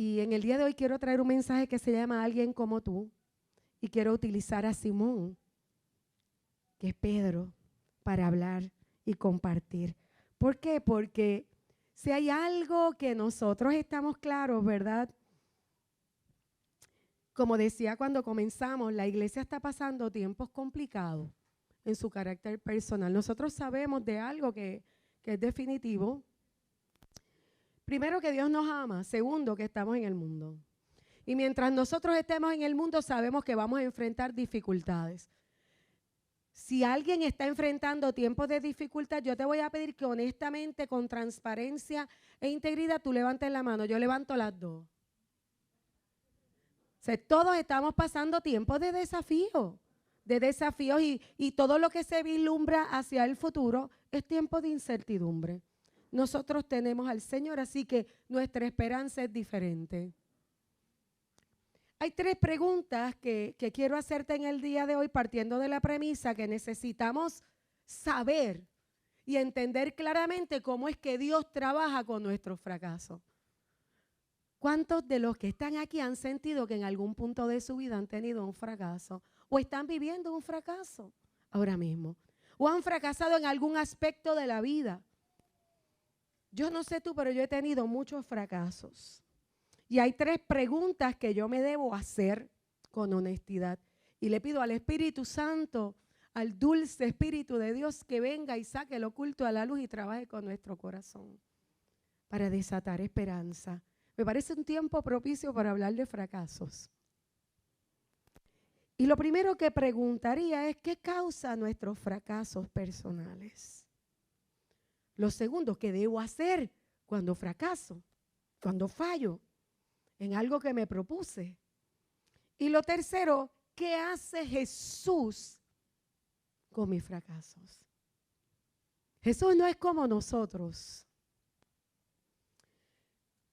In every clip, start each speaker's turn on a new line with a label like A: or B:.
A: Y en el día de hoy quiero traer un mensaje que se llama Alguien como tú. Y quiero utilizar a Simón, que es Pedro, para hablar y compartir. ¿Por qué? Porque si hay algo que nosotros estamos claros, ¿verdad? Como decía cuando comenzamos, la iglesia está pasando tiempos complicados en su carácter personal. Nosotros sabemos de algo que es definitivo. Primero, que Dios nos ama. Segundo, que estamos en el mundo. Y mientras nosotros estemos en el mundo, sabemos que vamos a enfrentar dificultades. Si alguien está enfrentando tiempos de dificultad, yo te voy a pedir que honestamente, con transparencia e integridad, tú levantes la mano. Yo levanto las dos. O sea, todos estamos pasando tiempos de desafíos y todo lo que se vislumbra hacia el futuro es tiempo de incertidumbre. Nosotros tenemos al Señor, así que nuestra esperanza es diferente. Hay 3 preguntas que quiero hacerte en el día de hoy, partiendo de la premisa que necesitamos saber y entender claramente cómo es que Dios trabaja con nuestros fracasos. ¿Cuántos de los que están aquí han sentido que en algún punto de su vida han tenido un fracaso o están viviendo un fracaso ahora mismo? ¿O han fracasado en algún aspecto de la vida? Yo no sé tú, pero yo he tenido muchos fracasos. Y hay 3 preguntas que yo me debo hacer con honestidad. Y le pido al Espíritu Santo, al dulce Espíritu de Dios, que venga y saque lo oculto a la luz y trabaje con nuestro corazón para desatar esperanza. Me parece un tiempo propicio para hablar de fracasos. Y lo primero que preguntaría es, ¿qué causa nuestros fracasos personales? Lo segundo, ¿qué debo hacer cuando fracaso, cuando fallo en algo que me propuse? Y lo tercero, ¿qué hace Jesús con mis fracasos? Jesús no es como nosotros.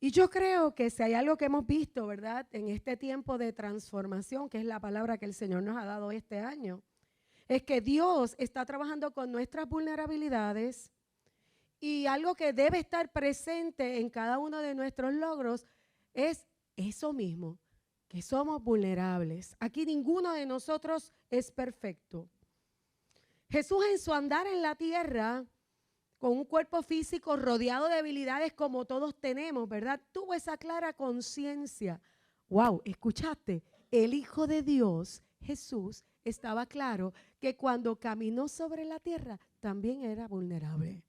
A: Y yo creo que si hay algo que hemos visto, ¿verdad?, en este tiempo de transformación, que es la palabra que el Señor nos ha dado este año, es que Dios está trabajando con nuestras vulnerabilidades y algo que debe estar presente en cada uno de nuestros logros es eso mismo, que somos vulnerables. Aquí ninguno de nosotros es perfecto. Jesús, en su andar en la tierra, con un cuerpo físico rodeado de debilidades como todos tenemos, ¿verdad?, tuvo esa clara conciencia. Wow, ¿escuchaste? El Hijo de Dios, Jesús, estaba claro que cuando caminó sobre la tierra también era vulnerable.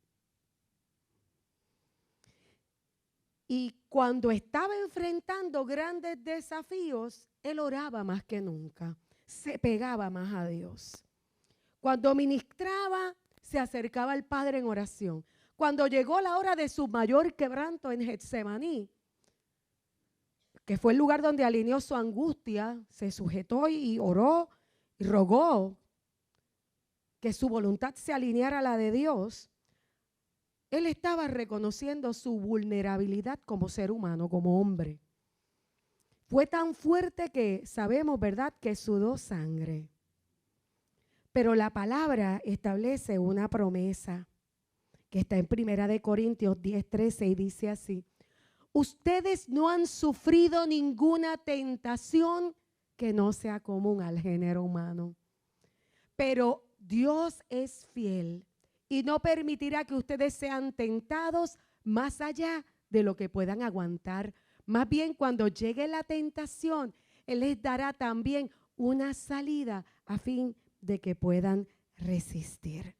A: Y cuando estaba enfrentando grandes desafíos, él oraba más que nunca, se pegaba más a Dios. Cuando ministraba, se acercaba al Padre en oración. Cuando llegó la hora de su mayor quebranto en Getsemaní, que fue el lugar donde alineó su angustia, se sujetó y oró y rogó que su voluntad se alineara a la de Dios. Él estaba reconociendo su vulnerabilidad como ser humano, como hombre. Fue tan fuerte que sabemos, ¿verdad?, que sudó sangre. Pero la palabra establece una promesa que está en 1 Corintios 10:13 y dice así: ustedes no han sufrido ninguna tentación que no sea común al género humano. Pero Dios es fiel y no permitirá que ustedes sean tentados más allá de lo que puedan aguantar. Más bien, cuando llegue la tentación, Él les dará también una salida a fin de que puedan resistir.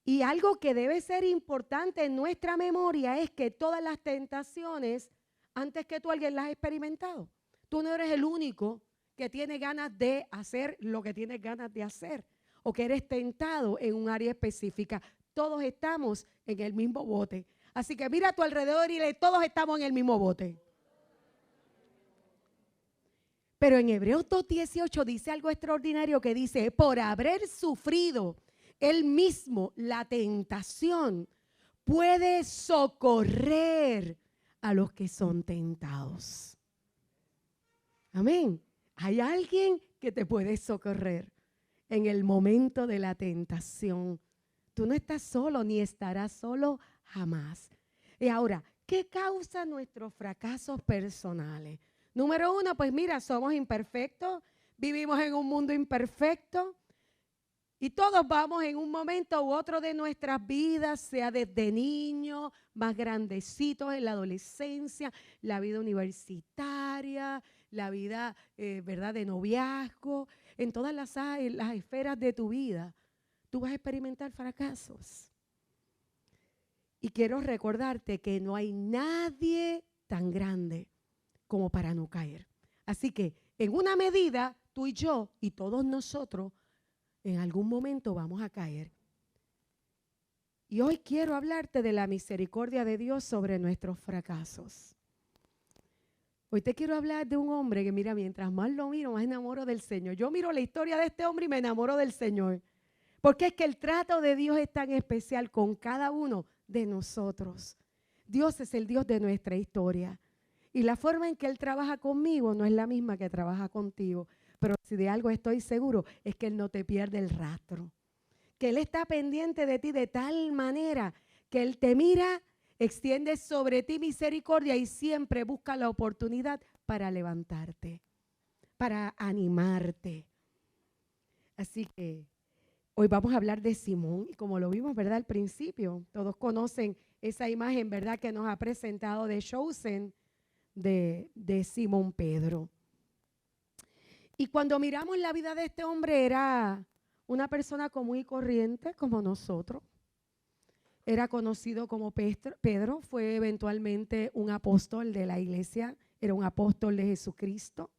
A: Y algo que debe ser importante en nuestra memoria es que todas las tentaciones, antes que tú, alguien las ha experimentado. Tú no eres el único que tiene ganas de hacer lo que tienes ganas de hacer o que eres tentado en un área específica. Todos estamos en el mismo bote. Así que mira a tu alrededor y dile: todos estamos en el mismo bote. Pero en Hebreos 2:18 dice algo extraordinario que dice: por haber sufrido él mismo la tentación, puede socorrer a los que son tentados. Amén. Hay alguien que te puede socorrer en el momento de la tentación. Tú no estás solo ni estarás solo jamás. Y ahora, ¿Qué causa nuestros fracasos personales? Número uno, pues mira, somos imperfectos, vivimos en un mundo imperfecto y todos vamos en un momento u otro de nuestras vidas, sea desde niños, más grandecitos en la adolescencia, la vida universitaria, la vida, ¿verdad?, de noviazgo, en todas las esferas de tu vida, tú vas a experimentar fracasos. Y quiero recordarte que no hay nadie tan grande como para no caer. Así que en una medida, tú y yo y todos nosotros en algún momento vamos a caer. Y hoy quiero hablarte de la misericordia de Dios sobre nuestros fracasos. Hoy te quiero hablar de un hombre que, mira, mientras más lo miro, más enamoro del Señor. Yo miro la historia de este hombre y me enamoro del Señor. Porque es que el trato de Dios es tan especial con cada uno de nosotros. Dios es el Dios de nuestra historia. Y la forma en que Él trabaja conmigo no es la misma que trabaja contigo. Pero si de algo estoy seguro, es que Él no te pierde el rastro. Que Él está pendiente de ti de tal manera que Él te mira, extiende sobre ti misericordia y siempre busca la oportunidad para levantarte, para animarte. Así que hoy vamos a hablar de Simón y como lo vimos, ¿verdad?, al principio, todos conocen esa imagen, ¿verdad?, que nos ha presentado de Chosen de Simón Pedro. Y cuando miramos la vida de este hombre, era una persona común y corriente como nosotros. Era conocido como Pedro, fue eventualmente un apóstol de la iglesia, era un apóstol de Jesucristo.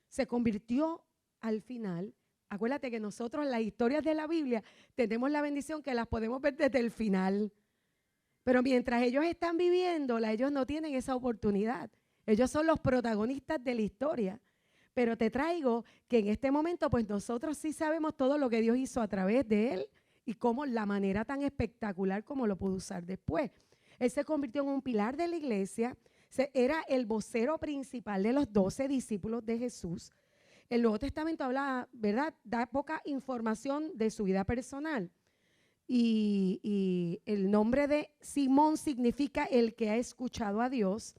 A: Se convirtió al final. Acuérdate que nosotros las historias de la Biblia tenemos la bendición que las podemos ver desde el final. Pero mientras ellos están viviéndola, ellos no tienen esa oportunidad. Ellos son los protagonistas de la historia. Pero te traigo que en este momento, pues nosotros sí sabemos todo lo que Dios hizo a través de él y cómo la manera tan espectacular como lo pudo usar después. Él se convirtió en un pilar de la iglesia, era el vocero principal de los 12 discípulos de Jesús. El Nuevo Testamento habla, ¿verdad?, da poca información de su vida personal. Y el nombre de Simón significa el que ha escuchado a Dios.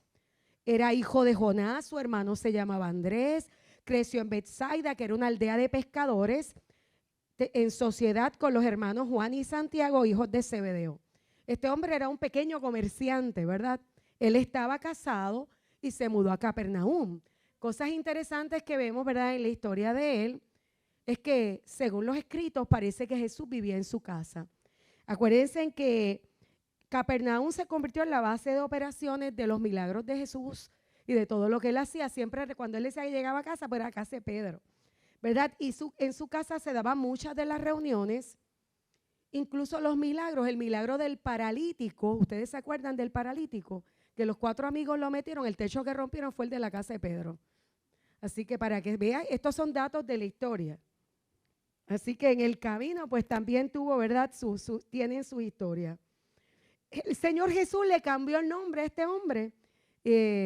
A: Era hijo de Jonás, su hermano se llamaba Andrés, creció en Betsaida, que era una aldea de pescadores, en sociedad con los hermanos Juan y Santiago, hijos de Zebedeo. Este hombre era un pequeño comerciante, ¿verdad? Él estaba casado y se mudó a Capernaum. Cosas interesantes que vemos, ¿verdad?, en la historia de él, es que según los escritos parece que Jesús vivía en su casa. Acuérdense que Capernaum se convirtió en la base de operaciones de los milagros de Jesús y de todo lo que él hacía. Siempre cuando él decía que llegaba a casa, pues era casa de Pedro, ¿verdad? Y en su casa se daban muchas de las reuniones, incluso los milagros. El milagro del paralítico, ¿ustedes se acuerdan del paralítico? Que los 4 amigos lo metieron, el techo que rompieron fue el de la casa de Pedro. Así que para que vean, estos son datos de la historia. Así que en el camino, pues también tuvo, ¿verdad?, tienen su historia. El Señor Jesús le cambió el nombre a este hombre.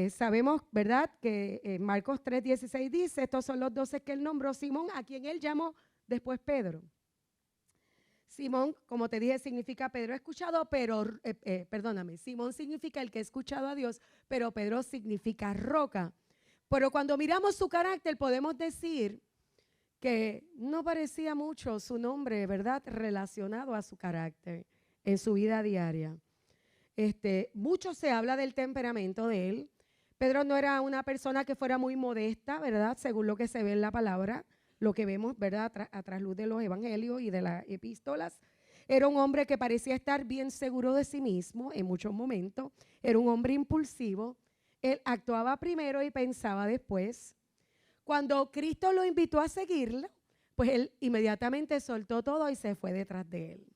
A: Sabemos, ¿verdad?, que Marcos 3:16 dice, estos son los 12 que él nombró, Simón, a quien él llamó después Pedro. Simón, como te dije, significa Pedro escuchado, pero, Simón significa el que ha escuchado a Dios, pero Pedro significa roca. Pero cuando miramos su carácter podemos decir que no parecía mucho su nombre, ¿verdad?, relacionado a su carácter en su vida diaria. Mucho se habla del temperamento de él. Pedro no era una persona que fuera muy modesta, ¿verdad?, según lo que se ve en la palabra, lo que vemos, ¿verdad?, a trasluz de los evangelios y de las epístolas. Era un hombre que parecía estar bien seguro de sí mismo en muchos momentos. Era un hombre impulsivo. Él actuaba primero y pensaba después. Cuando Cristo lo invitó a seguirlo, pues él inmediatamente soltó todo y se fue detrás de él.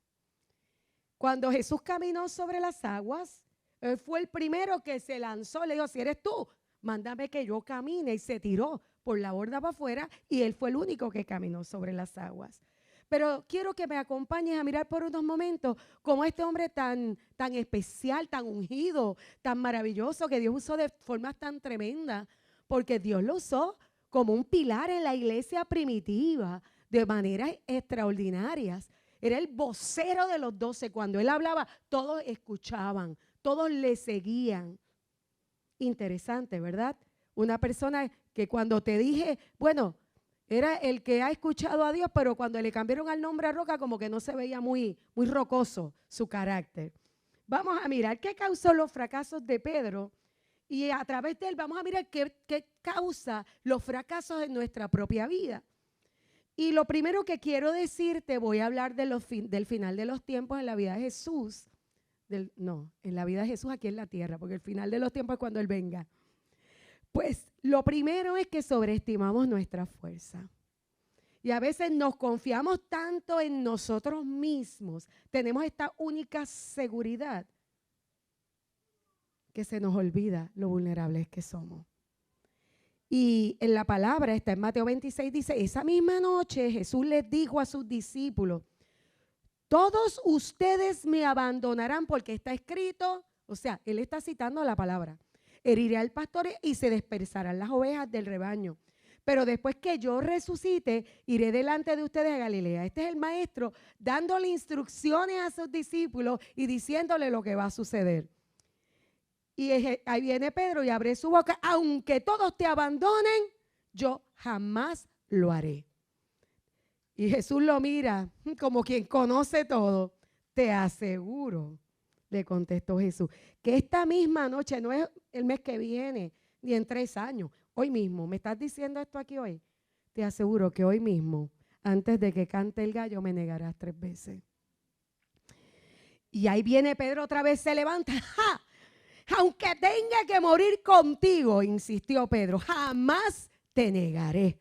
A: Cuando Jesús caminó sobre las aguas, él fue el primero que se lanzó. Le dijo, si eres tú, mándame que yo camine. Y se tiró por la borda para afuera y él fue el único que caminó sobre las aguas. Pero quiero que me acompañes a mirar por unos momentos cómo este hombre tan especial, tan ungido, tan maravilloso, que Dios usó de formas tan tremendas, porque Dios lo usó como un pilar en la iglesia primitiva de maneras extraordinarias. Era el vocero de los 12. Cuando él hablaba, todos escuchaban, todos le seguían, Interesante, ¿verdad? Una persona que cuando te dije, bueno, era el que ha escuchado a Dios, pero cuando le cambiaron al nombre a Roca, como que no se veía muy rocoso su carácter. Vamos a mirar qué causó los fracasos de Pedro y a través de él vamos a mirar qué causa los fracasos en nuestra propia vida. Y lo primero que quiero decirte, voy a hablar de del final de los tiempos en la vida de Jesús. En la vida de Jesús aquí en la tierra, porque el final de los tiempos es cuando Él venga. Pues lo primero es que sobreestimamos nuestra fuerza. Y a veces nos confiamos tanto en nosotros mismos, tenemos esta única seguridad, que se nos olvida lo vulnerables que somos. Y en la palabra, está en Mateo 26, dice, esa misma noche Jesús les dijo a sus discípulos, todos ustedes me abandonarán porque está escrito, o sea, Él está citando la palabra, heriré al pastor y se dispersarán las ovejas del rebaño. Pero después que yo resucite, iré delante de ustedes a Galilea. Este es el maestro dándole instrucciones a sus discípulos y diciéndole lo que va a suceder. Y ahí viene Pedro y abre su boca, aunque todos te abandonen, yo jamás lo haré. Y Jesús lo mira como quien conoce todo. Te aseguro, le contestó Jesús, que esta misma noche, no es el mes que viene, ni en 3 años, hoy mismo, ¿me estás diciendo esto aquí hoy? Te aseguro que hoy mismo, antes de que cante el gallo, me negarás 3 veces. Y ahí viene Pedro otra vez, se levanta, ¡ja! Aunque tenga que morir contigo, insistió Pedro, jamás te negaré.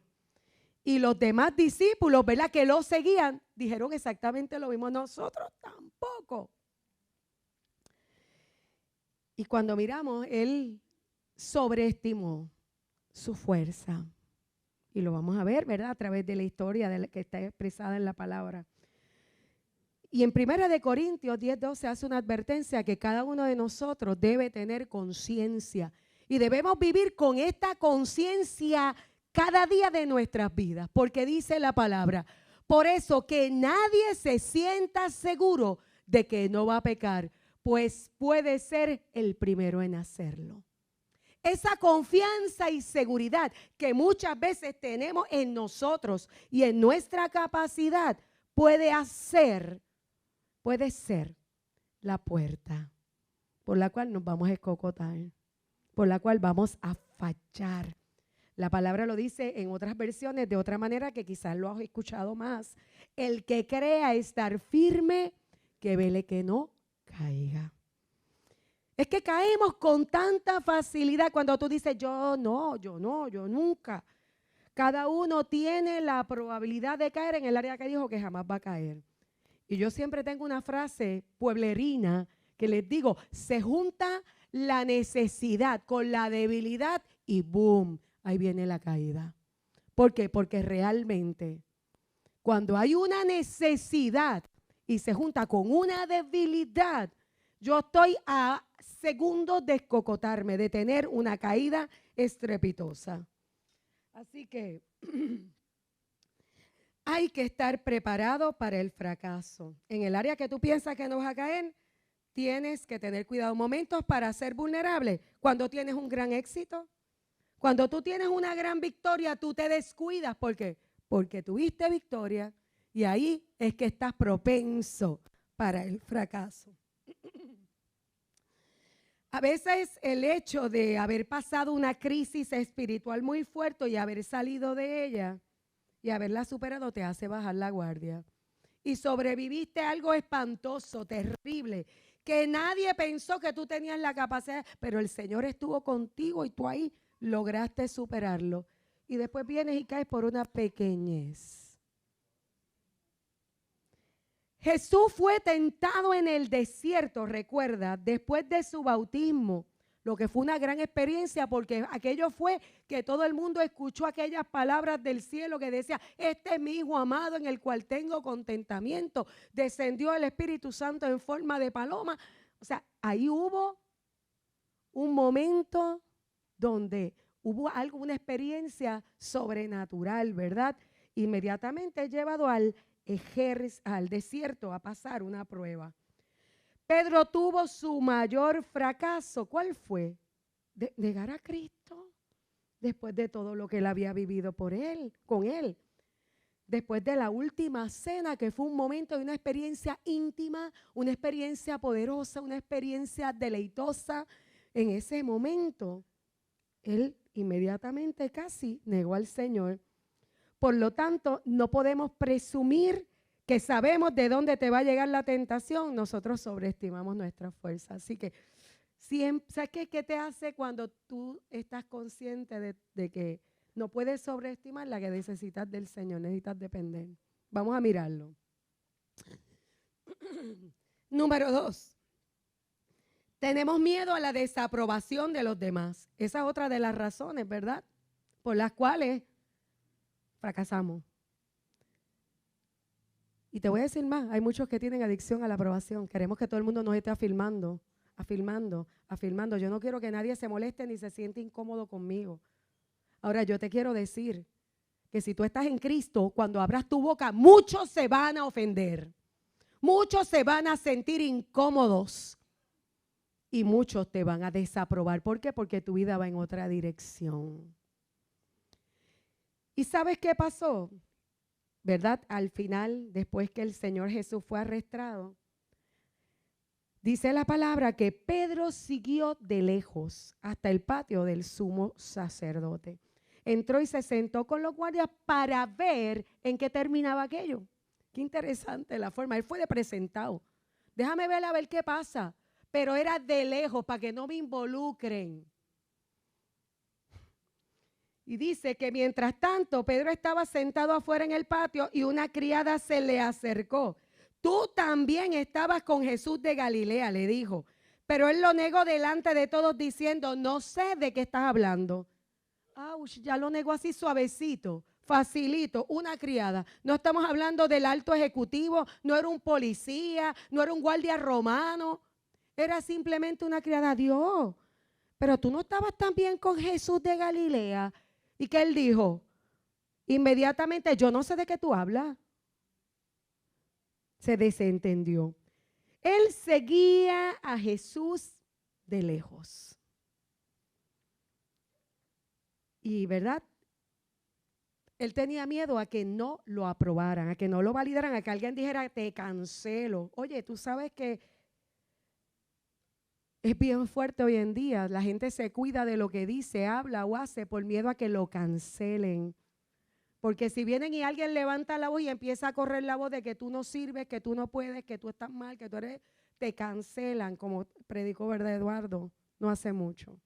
A: Y los demás discípulos, ¿verdad?, que lo seguían, dijeron exactamente lo mismo. Nosotros tampoco. Y cuando miramos, él sobreestimó su fuerza. Y lo vamos a ver, ¿verdad?, a través de la historia que está expresada en la palabra. Y en 1 Corintios 10:12 hace una advertencia que cada uno de nosotros debe tener conciencia. Y debemos vivir con esta conciencia cada día de nuestras vidas. Porque dice la palabra, por eso que nadie se sienta seguro de que no va a pecar, pues puede ser el primero en hacerlo. Esa confianza y seguridad que muchas veces tenemos en nosotros y en nuestra capacidad puede ser la puerta por la cual nos vamos a escocotar, por la cual vamos a fallar. La palabra lo dice en otras versiones de otra manera que quizás lo has escuchado más. El que crea estar firme, que vele que no caiga. Es que caemos con tanta facilidad cuando tú dices yo nunca. Cada uno tiene la probabilidad de caer en el área que dijo que jamás va a caer. Y yo siempre tengo una frase pueblerina que les digo, se junta la necesidad con la debilidad y ¡boom! Ahí viene la caída. ¿Por qué? Porque realmente cuando hay una necesidad y se junta con una debilidad, yo estoy a segundos de escocotarme, de tener una caída estrepitosa. Así que hay que estar preparado para el fracaso. En el área que tú piensas que no vas a caer, tienes que tener cuidado. Momentos para ser vulnerable. Cuando tienes un gran éxito, cuando tú tienes una gran victoria, tú te descuidas. ¿Por qué? Porque tuviste victoria y ahí es que estás propenso para el fracaso. A veces el hecho de haber pasado una crisis espiritual muy fuerte y haber salido de ella y haberla superado te hace bajar la guardia. Y sobreviviste a algo espantoso, terrible, que nadie pensó que tú tenías la capacidad, pero el Señor estuvo contigo y tú ahí lograste superarlo. Y después vienes y caes por una pequeñez. Jesús fue tentado en el desierto, recuerda, después de su bautismo, lo que fue una gran experiencia porque aquello fue que todo el mundo escuchó aquellas palabras del cielo que decía, este es mi Hijo amado en el cual tengo contentamiento. Descendió el Espíritu Santo en forma de paloma. O sea, ahí hubo un momento donde hubo una experiencia sobrenatural, ¿verdad? Inmediatamente llevado al desierto a pasar una prueba. Pedro tuvo su mayor fracaso. ¿Cuál fue? negar a Cristo después de todo lo que él había vivido con él. Después de la última cena, que fue un momento de una experiencia íntima, una experiencia poderosa, una experiencia deleitosa, en ese momento, él inmediatamente casi negó al Señor. Por lo tanto, no podemos presumir que sabemos de dónde te va a llegar la tentación. Nosotros sobreestimamos nuestra fuerza. Así que, ¿sabes qué te hace cuando tú estás consciente de que no puedes sobreestimar la que necesitas del Señor, necesitas depender? Vamos a mirarlo. Número 2. Tenemos miedo a la desaprobación de los demás. Esa es otra de las razones, ¿verdad?, por las cuales fracasamos. Y te voy a decir más, hay muchos que tienen adicción a la aprobación. Queremos que todo el mundo nos esté afirmando. Yo no quiero que nadie se moleste ni se siente incómodo conmigo. Ahora, yo te quiero decir que si tú estás en Cristo, cuando abras tu boca, muchos se van a ofender. Muchos se van a sentir incómodos. Y muchos te van a desaprobar. ¿Por qué? Porque tu vida va en otra dirección. ¿Y sabes qué pasó? ¿Verdad? Al final, después que el Señor Jesús fue arrestado, dice la palabra que Pedro siguió de lejos hasta el patio del sumo sacerdote. Entró y se sentó con los guardias para ver en qué terminaba aquello. Qué interesante la forma. Él fue de presentado. Déjame ver a ver qué pasa. Pero era de lejos para que no me involucren. Y dice que mientras tanto Pedro estaba sentado afuera en el patio y una criada se le acercó. Tú también estabas con Jesús de Galilea, le dijo. Pero él lo negó delante de todos diciendo, no sé de qué estás hablando. Ya lo negó así suavecito, facilito, una criada. No estamos hablando del alto ejecutivo, no era un policía, no era un guardia romano. Era simplemente una criada. Dios, pero tú no estabas también con Jesús de Galilea. ¿Y qué él dijo? Inmediatamente, yo no sé de qué tú hablas. Se desentendió. Él seguía a Jesús de lejos. Y, ¿verdad? Él tenía miedo a que no lo aprobaran, a que no lo validaran, a que alguien dijera, te cancelo. Oye, tú sabes que es bien fuerte hoy en día. La gente se cuida de lo que dice, habla o hace por miedo a que lo cancelen. Porque si vienen y alguien levanta la voz y empieza a correr la voz de que tú no sirves, que tú no puedes, que tú estás mal, que tú eres, te cancelan, como predicó, ¿verdad, Eduardo? No hace mucho.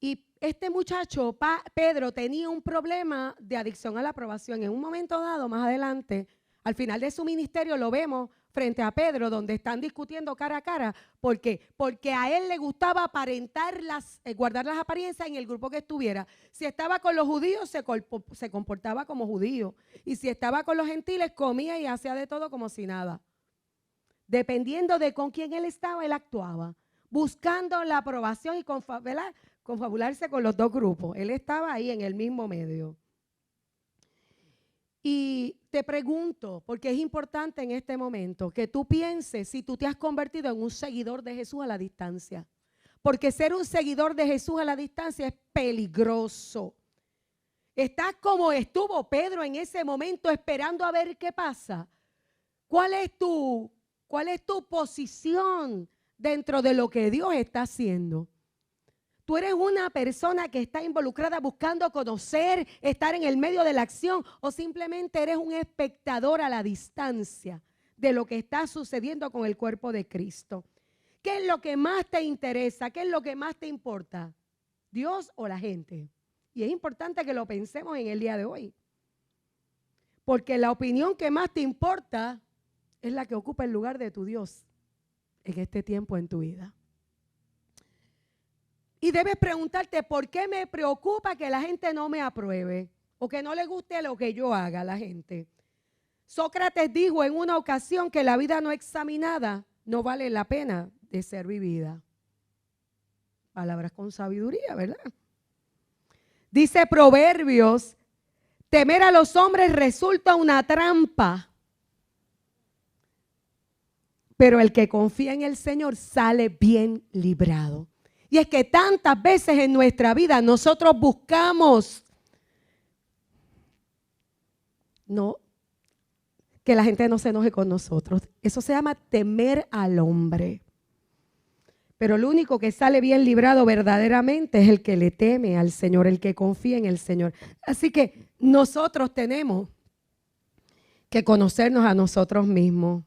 A: Y este muchacho, Pedro, tenía un problema de adicción a la aprobación. En un momento dado, más adelante, al final de su ministerio, lo vemos frente a Pedro, donde están discutiendo cara a cara. ¿Por qué? Porque a él le gustaba aparentar guardar las apariencias en el grupo que estuviera. Si estaba con los judíos, se comportaba como judío. Y si estaba con los gentiles, comía y hacía de todo como si nada. Dependiendo de con quién él estaba, él actuaba, buscando la aprobación y confabularse con los dos grupos. Él estaba ahí en el mismo medio. Y te pregunto, porque es importante en este momento, que tú pienses si tú te has convertido en un seguidor de Jesús a la distancia. Porque ser un seguidor de Jesús a la distancia es peligroso. Estás como estuvo Pedro en ese momento esperando a ver qué pasa. ¿Cuál es tu posición dentro de lo que Dios está haciendo? Tú eres una persona que está involucrada buscando conocer, estar en el medio de la acción, o simplemente eres un espectador a la distancia de lo que está sucediendo con el cuerpo de Cristo. ¿Qué es lo que más te interesa? ¿Qué es lo que más te importa? ¿Dios o la gente? Y es importante que lo pensemos en el día de hoy. Porque la opinión que más te importa es la que ocupa el lugar de tu Dios en este tiempo en tu vida. Y debes preguntarte, ¿por qué me preocupa que la gente no me apruebe o que no le guste lo que yo haga a la gente? Sócrates dijo en una ocasión que la vida no examinada no vale la pena de ser vivida. Palabras con sabiduría, ¿verdad? Dice Proverbios, temer a los hombres resulta una trampa, pero el que confía en el Señor sale bien librado. Y es que tantas veces en nuestra vida nosotros buscamos que la gente no se enoje con nosotros. Eso se llama temer al hombre. Pero el único que sale bien librado verdaderamente es el que le teme al Señor, el que confía en el Señor. Así que nosotros tenemos que conocernos a nosotros mismos.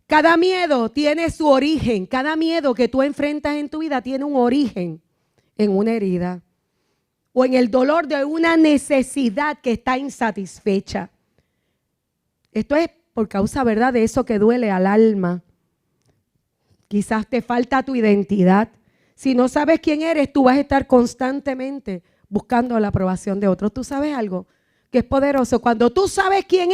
A: Cada miedo tiene su origen. Cada miedo que tú enfrentas en tu vida tiene un origen en una herida o en el dolor de una necesidad que está insatisfecha. Esto es por causa, ¿verdad?, de eso que duele al alma. Quizás te falta tu identidad. Si no sabes quién eres, tú vas a estar constantemente buscando la aprobación de otros. ¿Tú sabes algo que es poderoso? Cuando tú sabes quién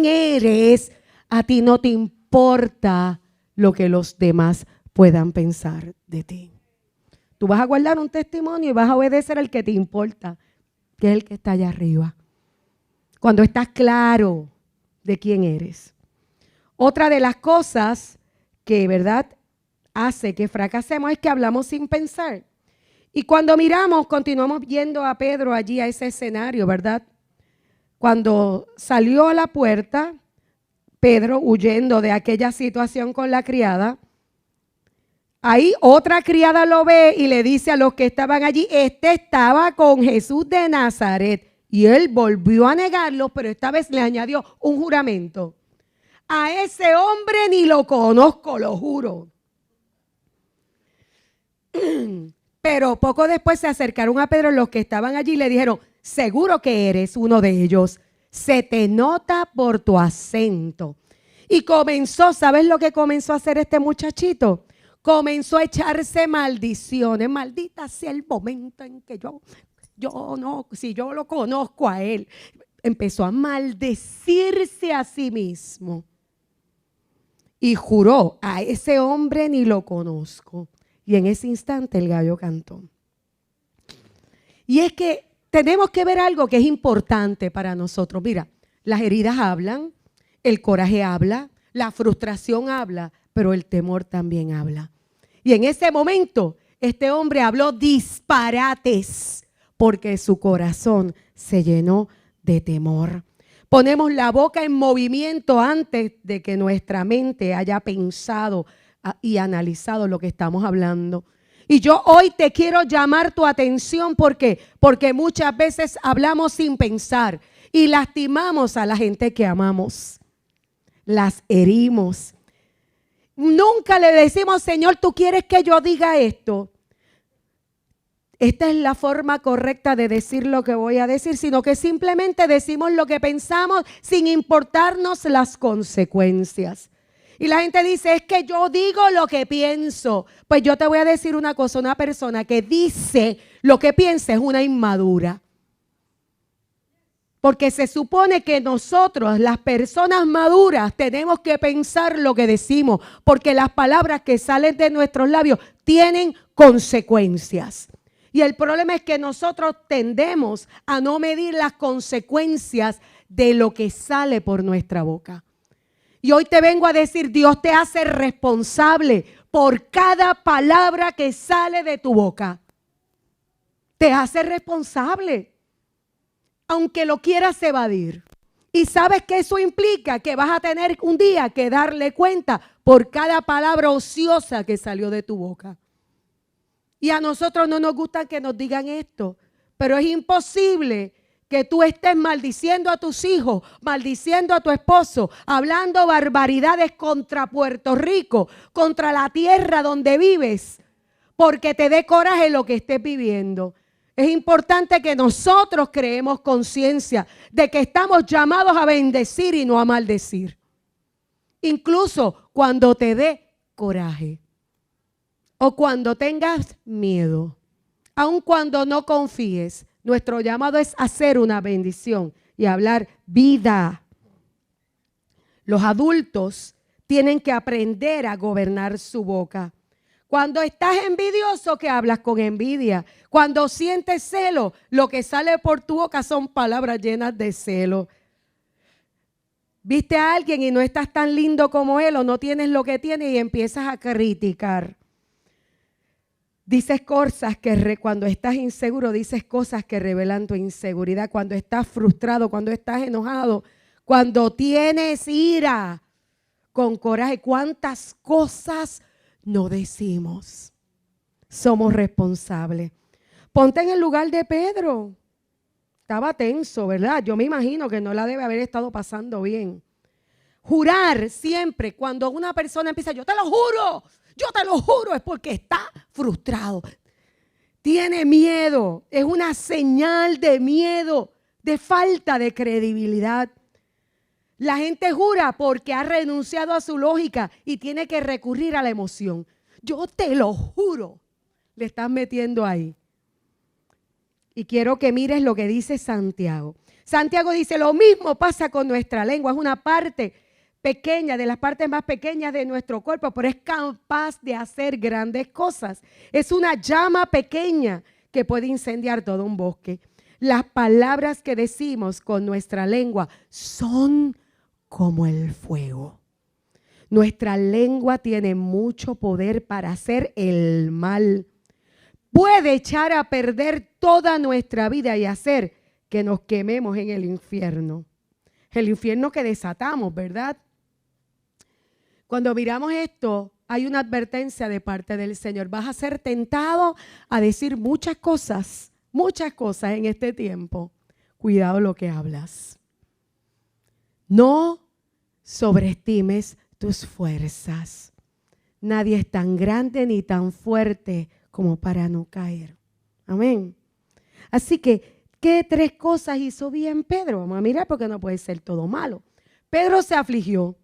A: eres, a ti no te importa lo que los demás puedan pensar de ti. Tú vas a guardar un testimonio y vas a obedecer al que te importa, que es el que está allá arriba. Cuando estás claro de quién eres. Otra de las cosas que, ¿verdad?, hace que fracasemos es que hablamos sin pensar. Y cuando miramos, continuamos viendo a Pedro allí a ese escenario, ¿verdad? Cuando salió a la puerta, Pedro huyendo de aquella situación con la criada, ahí otra criada lo ve y le dice a los que estaban allí, este estaba con Jesús de Nazaret. Y él volvió a negarlo, pero esta vez le añadió un juramento. A ese hombre ni lo conozco, lo juro. Pero poco después se acercaron a Pedro los que estaban allí y le dijeron, seguro que eres uno de ellos. Se te nota por tu acento. Y comenzó, ¿sabes lo que comenzó a hacer este muchachito? Comenzó a echarse maldiciones. Maldita sea el momento en que si yo lo conozco a él. Empezó a maldecirse a sí mismo. Y juró, a ese hombre ni lo conozco. Y en ese instante el gallo cantó. Y es que tenemos que ver algo que es importante para nosotros. Mira, las heridas hablan, el coraje habla, la frustración habla, pero el temor también habla. Y en ese momento, este hombre habló disparates porque su corazón se llenó de temor. Ponemos la boca en movimiento antes de que nuestra mente haya pensado y analizado lo que estamos hablando. Y yo hoy te quiero llamar tu atención. ¿Por qué? Porque muchas veces hablamos sin pensar y lastimamos a la gente que amamos. Las herimos. Nunca le decimos, Señor, ¿tú quieres que yo diga esto? Esta es la forma correcta de decir lo que voy a decir, sino que simplemente decimos lo que pensamos sin importarnos las consecuencias. Y la gente dice, es que yo digo lo que pienso. Pues yo te voy a decir una cosa, una persona que dice lo que piensa es una inmadura. Porque se supone que nosotros, las personas maduras, tenemos que pensar lo que decimos, porque las palabras que salen de nuestros labios tienen consecuencias. Y el problema es que nosotros tendemos a no medir las consecuencias de lo que sale por nuestra boca. Y hoy te vengo a decir, Dios te hace responsable por cada palabra que sale de tu boca. Te hace responsable, aunque lo quieras evadir. Y sabes que eso implica que vas a tener un día que darle cuenta por cada palabra ociosa que salió de tu boca. Y a nosotros no nos gusta que nos digan esto, pero es imposible que tú estés maldiciendo a tus hijos, maldiciendo a tu esposo, hablando barbaridades contra Puerto Rico, contra la tierra donde vives, porque te dé coraje lo que estés viviendo. Es importante que nosotros creemos conciencia de que estamos llamados a bendecir y no a maldecir. Incluso cuando te dé coraje o cuando tengas miedo, aun cuando no confíes. Nuestro llamado es hacer una bendición y hablar vida. Los adultos tienen que aprender a gobernar su boca. Cuando estás envidioso, que hablas con envidia. Cuando sientes celo, lo que sale por tu boca son palabras llenas de celo. Viste a alguien y no estás tan lindo como él o no tienes lo que tiene y empiezas a criticar. Dices cosas que cuando estás inseguro, dices cosas que revelan tu inseguridad. Cuando estás frustrado, cuando estás enojado, cuando tienes ira, con coraje. ¿Cuántas cosas no decimos? Somos responsables. Ponte en el lugar de Pedro. Estaba tenso, ¿verdad? Yo me imagino que no la debe haber estado pasando bien. Jurar siempre, cuando una persona empieza, yo te lo juro, es porque está frustrado. Tiene miedo, es una señal de miedo, de falta de credibilidad. La gente jura porque ha renunciado a su lógica y tiene que recurrir a la emoción. Yo te lo juro, le están metiendo ahí. Y quiero que mires lo que dice Santiago. Santiago dice, lo mismo pasa con nuestra lengua. Es una parte pequeña, de las partes más pequeñas de nuestro cuerpo, pero es capaz de hacer grandes cosas. Es una llama pequeña que puede incendiar todo un bosque. Las palabras que decimos con nuestra lengua son como el fuego. Nuestra lengua tiene mucho poder para hacer el mal. Puede echar a perder toda nuestra vida y hacer que nos quememos en el infierno. El infierno que desatamos, ¿verdad? Cuando miramos esto, hay una advertencia de parte del Señor. Vas a ser tentado a decir muchas cosas en este tiempo. Cuidado lo que hablas. No sobreestimes tus fuerzas. Nadie es tan grande ni tan fuerte como para no caer. Amén. Así que, ¿qué tres cosas hizo bien Pedro? Vamos a mirar porque no puede ser todo malo. Pedro se afligió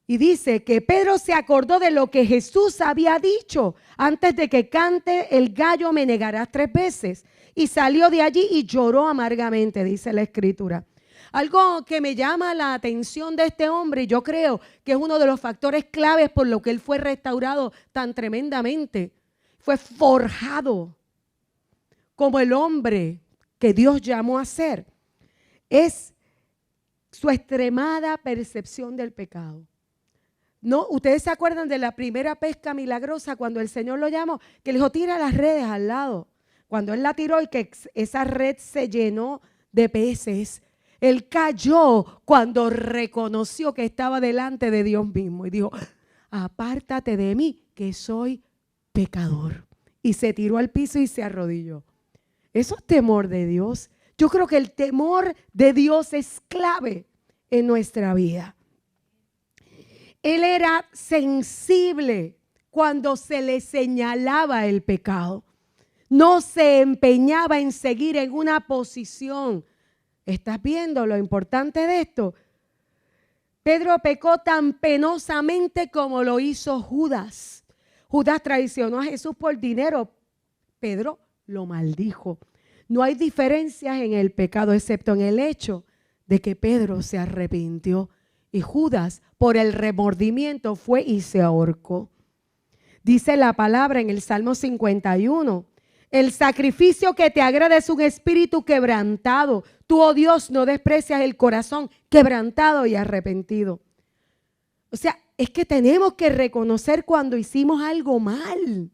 A: y dice que Pedro se acordó de lo que Jesús había dicho: antes de que cante el gallo me negarás 3 veces. Y salió de allí y lloró amargamente, dice la Escritura. Algo que me llama la atención de este hombre, y yo creo que es uno de los factores claves por lo que él fue restaurado tan tremendamente, fue forjado como el hombre que Dios llamó a ser, es su extremada percepción del pecado. No, ustedes se acuerdan de la primera pesca milagrosa cuando el Señor lo llamó, que le dijo, tira las redes al lado. Cuando él la tiró y que esa red se llenó de peces, él cayó cuando reconoció que estaba delante de Dios mismo y dijo, apártate de mí que soy pecador. Y se tiró al piso y se arrodilló. Eso es temor de Dios. Yo creo que el temor de Dios es clave en nuestra vida. Él era sensible cuando se le señalaba el pecado. No se empeñaba en seguir en una posición. ¿Estás viendo lo importante de esto? Pedro pecó tan penosamente como lo hizo Judas. Judas traicionó a Jesús por dinero. Pedro lo maldijo. No hay diferencias en el pecado excepto en el hecho de que Pedro se arrepintió y Judas por el remordimiento fue y se ahorcó. Dice la palabra en el Salmo 51, el sacrificio que te agrada es un espíritu quebrantado. Tú, oh Dios, no desprecias el corazón quebrantado y arrepentido. O sea, es que tenemos que reconocer cuando hicimos algo mal.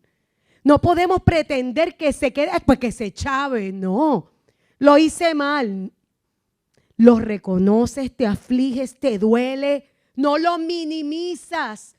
A: No podemos pretender que se quede, pues que se chave. No, lo hice mal. Lo reconoces, te afliges, te duele, no lo minimizas.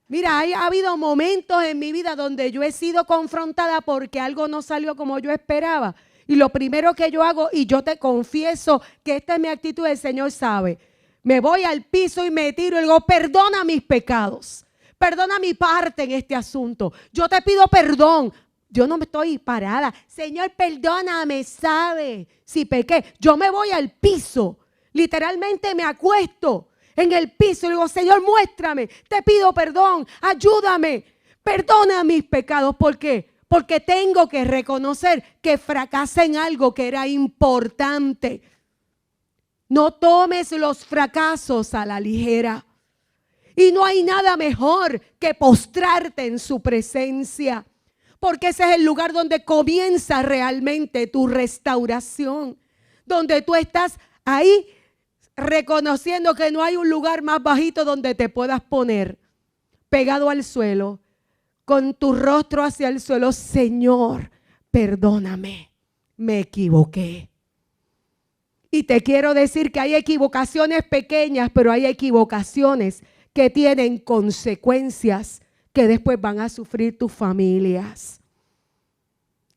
A: Mira, ha habido momentos en mi vida donde yo he sido confrontada porque algo no salió como yo esperaba. Y lo primero que yo hago, y yo te confieso que esta es mi actitud, el Señor sabe, me voy al piso y me tiro y digo, perdona mis pecados, perdona mi parte en este asunto. Yo te pido perdón. Yo no me estoy parada. Señor, perdóname, sabe si pequé. Yo me voy al piso. Literalmente me acuesto en el piso y digo, Señor, muéstrame. Te pido perdón. Ayúdame. Perdona mis pecados. ¿Por qué? Porque tengo que reconocer que fracasé en algo que era importante. No tomes los fracasos a la ligera. Y no hay nada mejor que postrarte en su presencia. Porque ese es el lugar donde comienza realmente tu restauración. Donde tú estás ahí reconociendo que no hay un lugar más bajito donde te puedas poner, pegado al suelo, con tu rostro hacia el suelo. Señor, perdóname, me equivoqué. Y te quiero decir que hay equivocaciones pequeñas, pero hay equivocaciones que tienen consecuencias que después van a sufrir tus familias.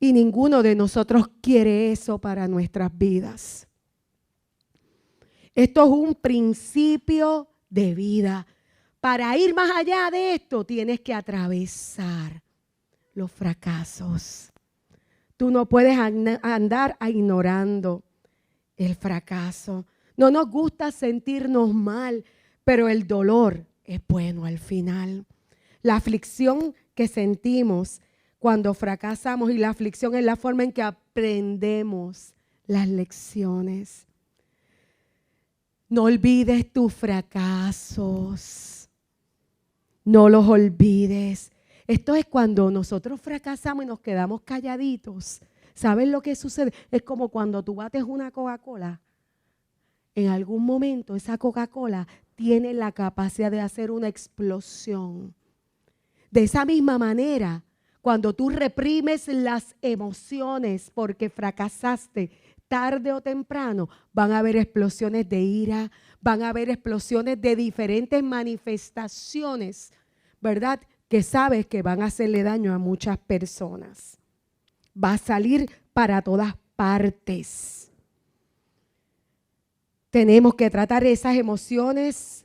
A: Y ninguno de nosotros quiere eso para nuestras vidas. Esto es un principio de vida. Para ir más allá de esto, tienes que atravesar los fracasos. Tú no puedes andar ignorando el fracaso. No nos gusta sentirnos mal, pero el dolor es bueno al final. La aflicción que sentimos cuando fracasamos, y la aflicción es la forma en que aprendemos las lecciones. No olvides tus fracasos. No los olvides. Esto es cuando nosotros fracasamos y nos quedamos calladitos. ¿Sabes lo que sucede? Es como cuando tú bates una Coca-Cola. En algún momento esa Coca-Cola tiene la capacidad de hacer una explosión. De esa misma manera, cuando tú reprimes las emociones porque fracasaste, tarde o temprano van a haber explosiones de ira, van a haber explosiones de diferentes manifestaciones, ¿verdad? Que sabes que van a hacerle daño a muchas personas. Va a salir para todas partes. Tenemos que tratar esas emociones.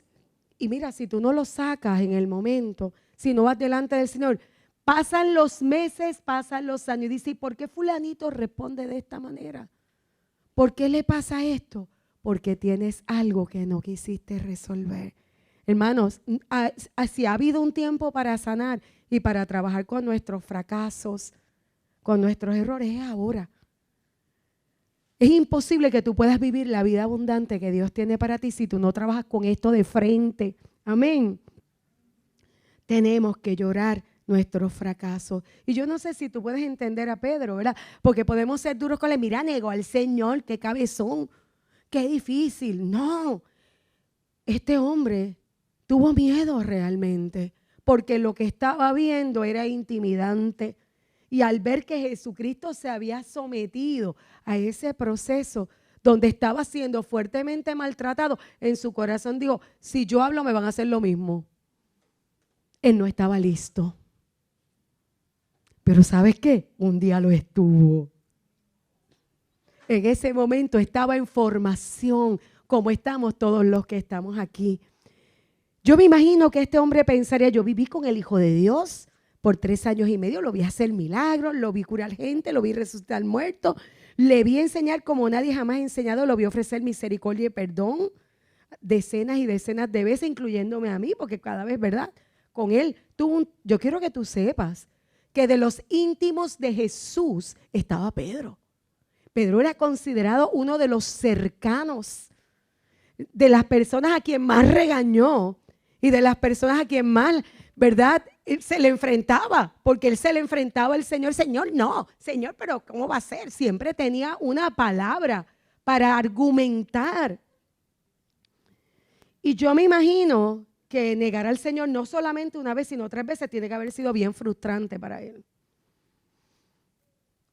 A: Y mira, si tú no lo sacas en el momento, si no vas delante del Señor, pasan los meses, pasan los años. Y dice, ¿por qué fulanito responde de esta manera? ¿Por qué le pasa esto? Porque tienes algo que no quisiste resolver. Hermanos, si ha habido un tiempo para sanar y para trabajar con nuestros fracasos, con nuestros errores, es ahora. Es imposible que tú puedas vivir la vida abundante que Dios tiene para ti si tú no trabajas con esto de frente. Amén. Tenemos que llorar nuestros fracasos. Y yo no sé si tú puedes entender a Pedro, ¿verdad? Porque podemos ser duros con él. Mira, negó al Señor, qué cabezón, qué difícil. No, este hombre tuvo miedo realmente, porque lo que estaba viendo era intimidante. Y al ver que Jesucristo se había sometido a ese proceso donde estaba siendo fuertemente maltratado, en su corazón dijo, si yo hablo me van a hacer lo mismo. Él no estaba listo. Pero ¿sabes qué? Un día lo estuvo. En ese momento estaba en formación, como estamos todos los que estamos aquí. Yo me imagino que este hombre pensaría, yo viví con el Hijo de Dios por 3 años y medio, lo vi hacer milagros, lo vi curar gente, lo vi resucitar muertos, le vi enseñar como nadie jamás ha enseñado, lo vi ofrecer misericordia y perdón decenas y decenas de veces, incluyéndome a mí, porque cada vez, ¿verdad? Con él yo quiero que tú sepas que de los íntimos de Jesús estaba Pedro. Pedro era considerado uno de los cercanos, de las personas a quien más regañó y de las personas a quien más, ¿verdad?, se le enfrentaba, porque él se le enfrentaba al Señor. Señor, no, Señor, pero ¿cómo va a ser? Siempre tenía una palabra para argumentar. Y yo me imagino que negar al Señor no solamente una vez, sino 3 veces tiene que haber sido bien frustrante para él.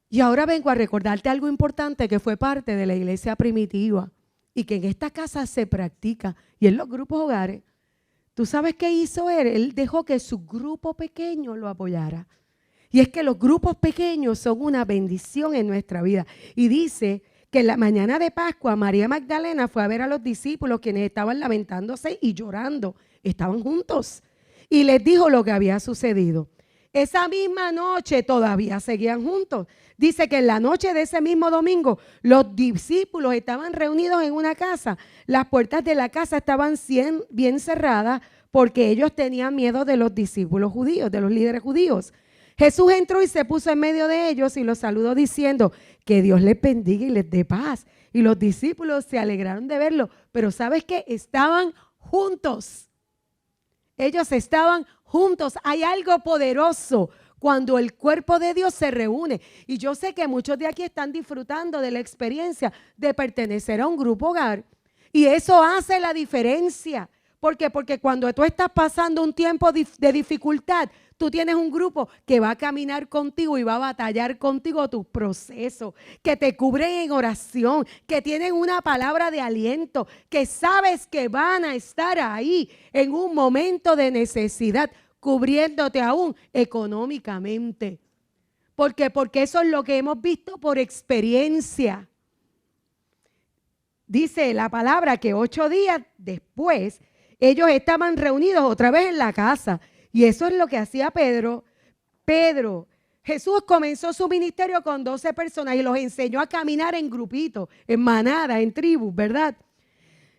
A: Y ahora vengo a recordarte algo importante que fue parte de la iglesia primitiva y que en esta casa se practica y en los grupos hogares. ¿Tú sabes qué hizo él? Él dejó que su grupo pequeño lo apoyara. Y es que los grupos pequeños son una bendición en nuestra vida. Y dice que en la mañana de Pascua María Magdalena fue a ver a los discípulos quienes estaban lamentándose y llorando. Estaban juntos. Y les dijo lo que había sucedido. Esa misma noche todavía seguían juntos. Dice que en la noche de ese mismo domingo los discípulos estaban reunidos en una casa. Las puertas de la casa estaban bien cerradas porque ellos tenían miedo de los discípulos judíos, de los líderes judíos. Jesús entró y se puso en medio de ellos y los saludó diciendo que Dios les bendiga y les dé paz. Y los discípulos se alegraron de verlo. Pero ¿sabes qué? Estaban juntos. Ellos estaban juntos. Hay algo poderoso cuando el cuerpo de Dios se reúne. Y yo sé que muchos de aquí están disfrutando de la experiencia de pertenecer a un grupo hogar. Y eso hace la diferencia. ¿Por qué? Porque cuando tú estás pasando un tiempo de dificultad, tú tienes un grupo que va a caminar contigo y va a batallar contigo tus procesos, que te cubren en oración, que tienen una palabra de aliento, que sabes que van a estar ahí en un momento de necesidad, cubriéndote aún económicamente. ¿Por qué? Porque eso es lo que hemos visto por experiencia. Dice la palabra que 8 días después ellos estaban reunidos otra vez en la casa. Y eso es lo que hacía Pedro. Jesús comenzó su ministerio con 12 personas y los enseñó a caminar en grupitos, en manadas, en tribus, ¿verdad?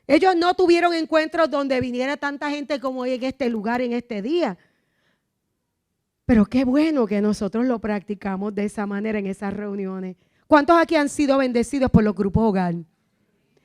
A: Ellos no tuvieron encuentros donde viniera tanta gente como hoy en este lugar, en este día. Pero qué bueno que nosotros lo practicamos de esa manera en esas reuniones. ¿Cuántos aquí han sido bendecidos por los grupos hogar?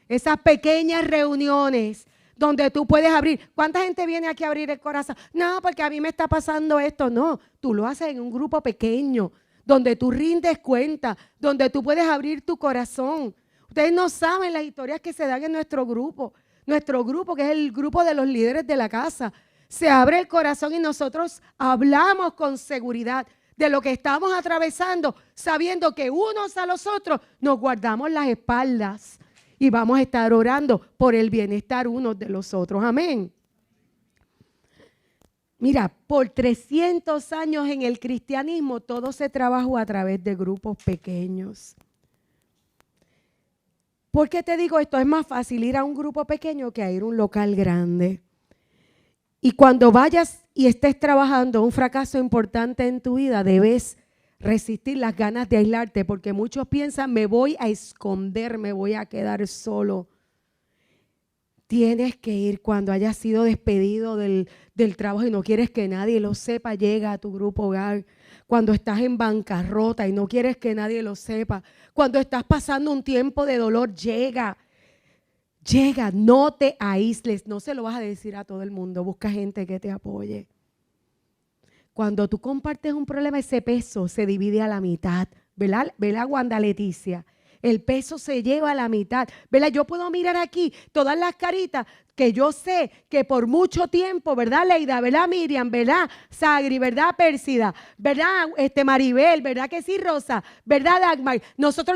A: Esas pequeñas reuniones donde tú puedes abrir. ¿Cuánta gente viene aquí a abrir el corazón? No, porque a mí me está pasando esto. No, tú lo haces en un grupo pequeño, donde tú rindes cuenta, donde tú puedes abrir tu corazón. Ustedes no saben las historias que se dan en nuestro grupo. Nuestro grupo, que es el grupo de los líderes de la casa, se abre el corazón y nosotros hablamos con seguridad de lo que estamos atravesando, sabiendo que unos a los otros nos guardamos las espaldas. Y vamos a estar orando por el bienestar unos de los otros. Amén. Mira, por 300 años en el cristianismo todo se trabajó a través de grupos pequeños. ¿Por qué te digo esto? Es más fácil ir a un grupo pequeño que a ir a un local grande. Y cuando vayas y estés trabajando un fracaso importante en tu vida, debes resistir las ganas de aislarte, porque muchos piensan, me voy a esconder, me voy a quedar solo. Tienes que ir cuando hayas sido despedido del trabajo y no quieres que nadie lo sepa, llega a tu grupo hogar. Cuando estás en bancarrota y no quieres que nadie lo sepa. Cuando estás pasando un tiempo de dolor, llega, no te aísles, no se lo vas a decir a todo el mundo, busca gente que te apoye. Cuando tú compartes un problema, ese peso se divide a la mitad, ¿verdad? ¿Verdad, Wanda Leticia? El peso se lleva a la mitad, ¿verdad? Yo puedo mirar aquí todas las caritas que yo sé que por mucho tiempo, ¿verdad, Leida? ¿Verdad, Miriam? ¿Verdad, Sagri? ¿Verdad, Pérsida? ¿Verdad, Maribel? ¿Verdad que sí, Rosa? ¿Verdad, Dagmar?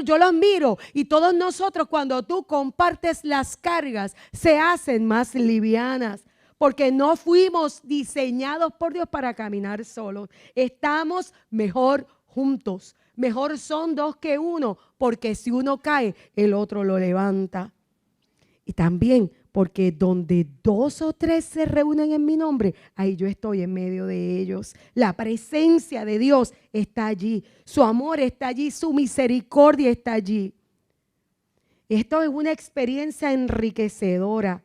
A: Yo los miro y todos nosotros cuando tú compartes las cargas se hacen más livianas. Porque no fuimos diseñados por Dios para caminar solos. Estamos mejor juntos. Mejor son dos que uno, porque si uno cae, el otro lo levanta. Y también porque donde 2 o 3 se reúnen en mi nombre, ahí yo estoy en medio de ellos. La presencia de Dios está allí. Su amor está allí, su misericordia está allí. Esto es una experiencia enriquecedora.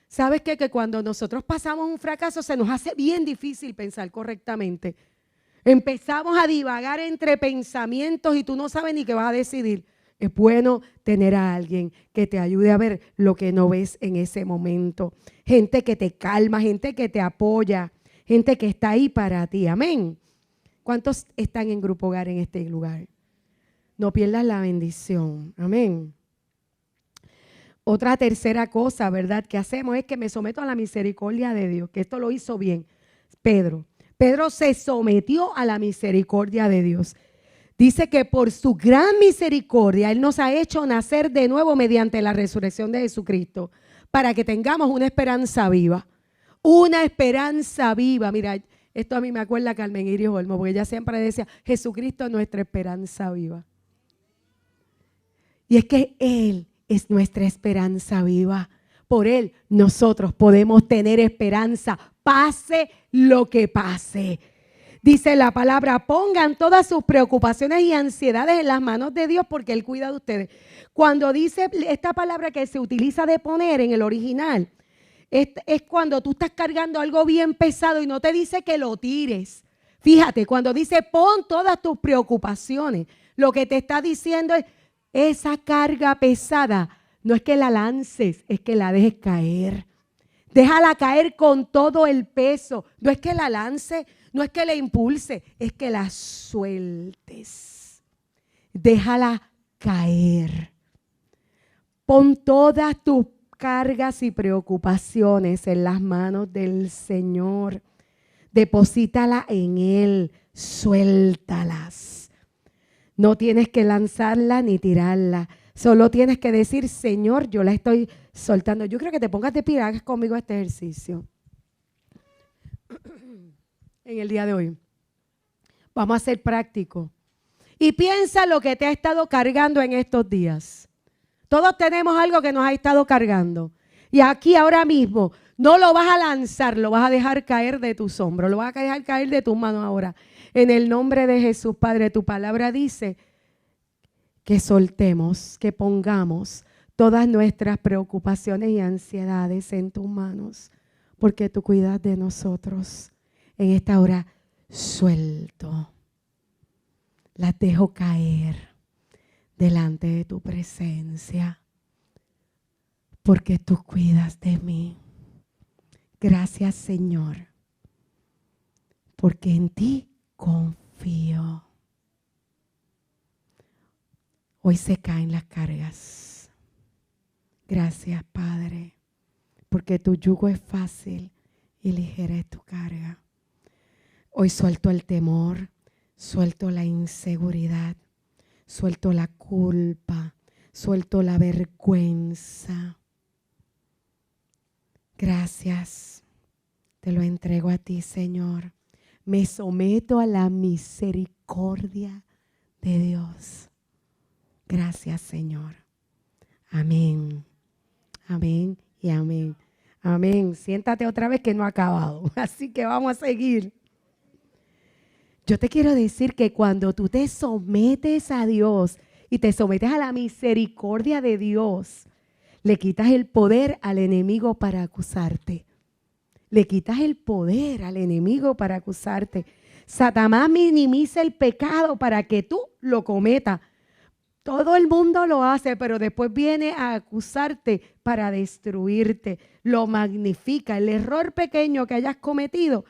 A: ¿Sabes qué? Que cuando nosotros pasamos un fracaso se nos hace bien difícil pensar correctamente. Empezamos a divagar entre pensamientos y tú no sabes ni qué vas a decidir. Es bueno tener a alguien que te ayude a ver lo que no ves en ese momento. Gente que te calma, gente que te apoya, gente que está ahí para ti. Amén. ¿Cuántos están en Grupo Hogar en este lugar? No pierdas la bendición. Amén. Otra tercera cosa, ¿verdad?, que hacemos es que me someto a la misericordia de Dios, que esto lo hizo bien Pedro. Pedro se sometió a la misericordia de Dios. Dice que por su gran misericordia Él nos ha hecho nacer de nuevo mediante la resurrección de Jesucristo para que tengamos una esperanza viva. Una esperanza viva. Mira, esto a mí me acuerda a Carmen Iris Olmo, porque ella siempre decía, Jesucristo es nuestra esperanza viva. Y es que Él es nuestra esperanza viva. Por Él nosotros podemos tener esperanza, pase lo que pase. Dice la palabra, pongan todas sus preocupaciones y ansiedades en las manos de Dios porque Él cuida de ustedes. Cuando dice esta palabra que se utiliza de poner en el original, es cuando tú estás cargando algo bien pesado y no te dice que lo tires. Fíjate, cuando dice pon todas tus preocupaciones, lo que te está diciendo es, esa carga pesada, no es que la lances, es que la dejes caer. Déjala caer con todo el peso. No es que la lance, no es que la impulse, es que la sueltes. Déjala caer. Pon todas tus cargas y preocupaciones en las manos del Señor. Deposítala en Él, suéltalas. No tienes que lanzarla ni tirarla. Solo tienes que decir, Señor, yo la estoy soltando. Yo creo que te pongas de pie, hagas conmigo este ejercicio. En el día de hoy. Vamos a ser prácticos. Y piensa lo que te ha estado cargando en estos días. Todos tenemos algo que nos ha estado cargando. Y aquí ahora mismo no lo vas a lanzar, lo vas a dejar caer de tus hombros, lo vas a dejar caer de tus manos ahora. En el nombre de Jesús, Padre, tu palabra dice que soltemos, que pongamos todas nuestras preocupaciones y ansiedades en tus manos, porque tú cuidas de nosotros. En esta hora suelto, las dejo caer delante de tu presencia, porque tú cuidas de mí. Gracias, Señor, porque en ti confío. Hoy se caen las cargas. Gracias, Padre, porque tu yugo es fácil y ligera es tu carga. Hoy suelto el temor, suelto la inseguridad, suelto la culpa, suelto la vergüenza. Gracias, te lo entrego a ti, Señor. Me someto a la misericordia de Dios. Gracias, Señor. Amén, amén y amén. Amén. Siéntate otra vez que no ha acabado. Así que vamos a seguir. Yo te quiero decir que cuando tú te sometes a Dios y te sometes a la misericordia de Dios, le quitas el poder al enemigo para acusarte. Le quitas el poder al enemigo para acusarte. Satanás minimiza el pecado para que tú lo cometas. Todo el mundo lo hace, pero después viene a acusarte para destruirte. Lo magnifica, el error pequeño que hayas cometido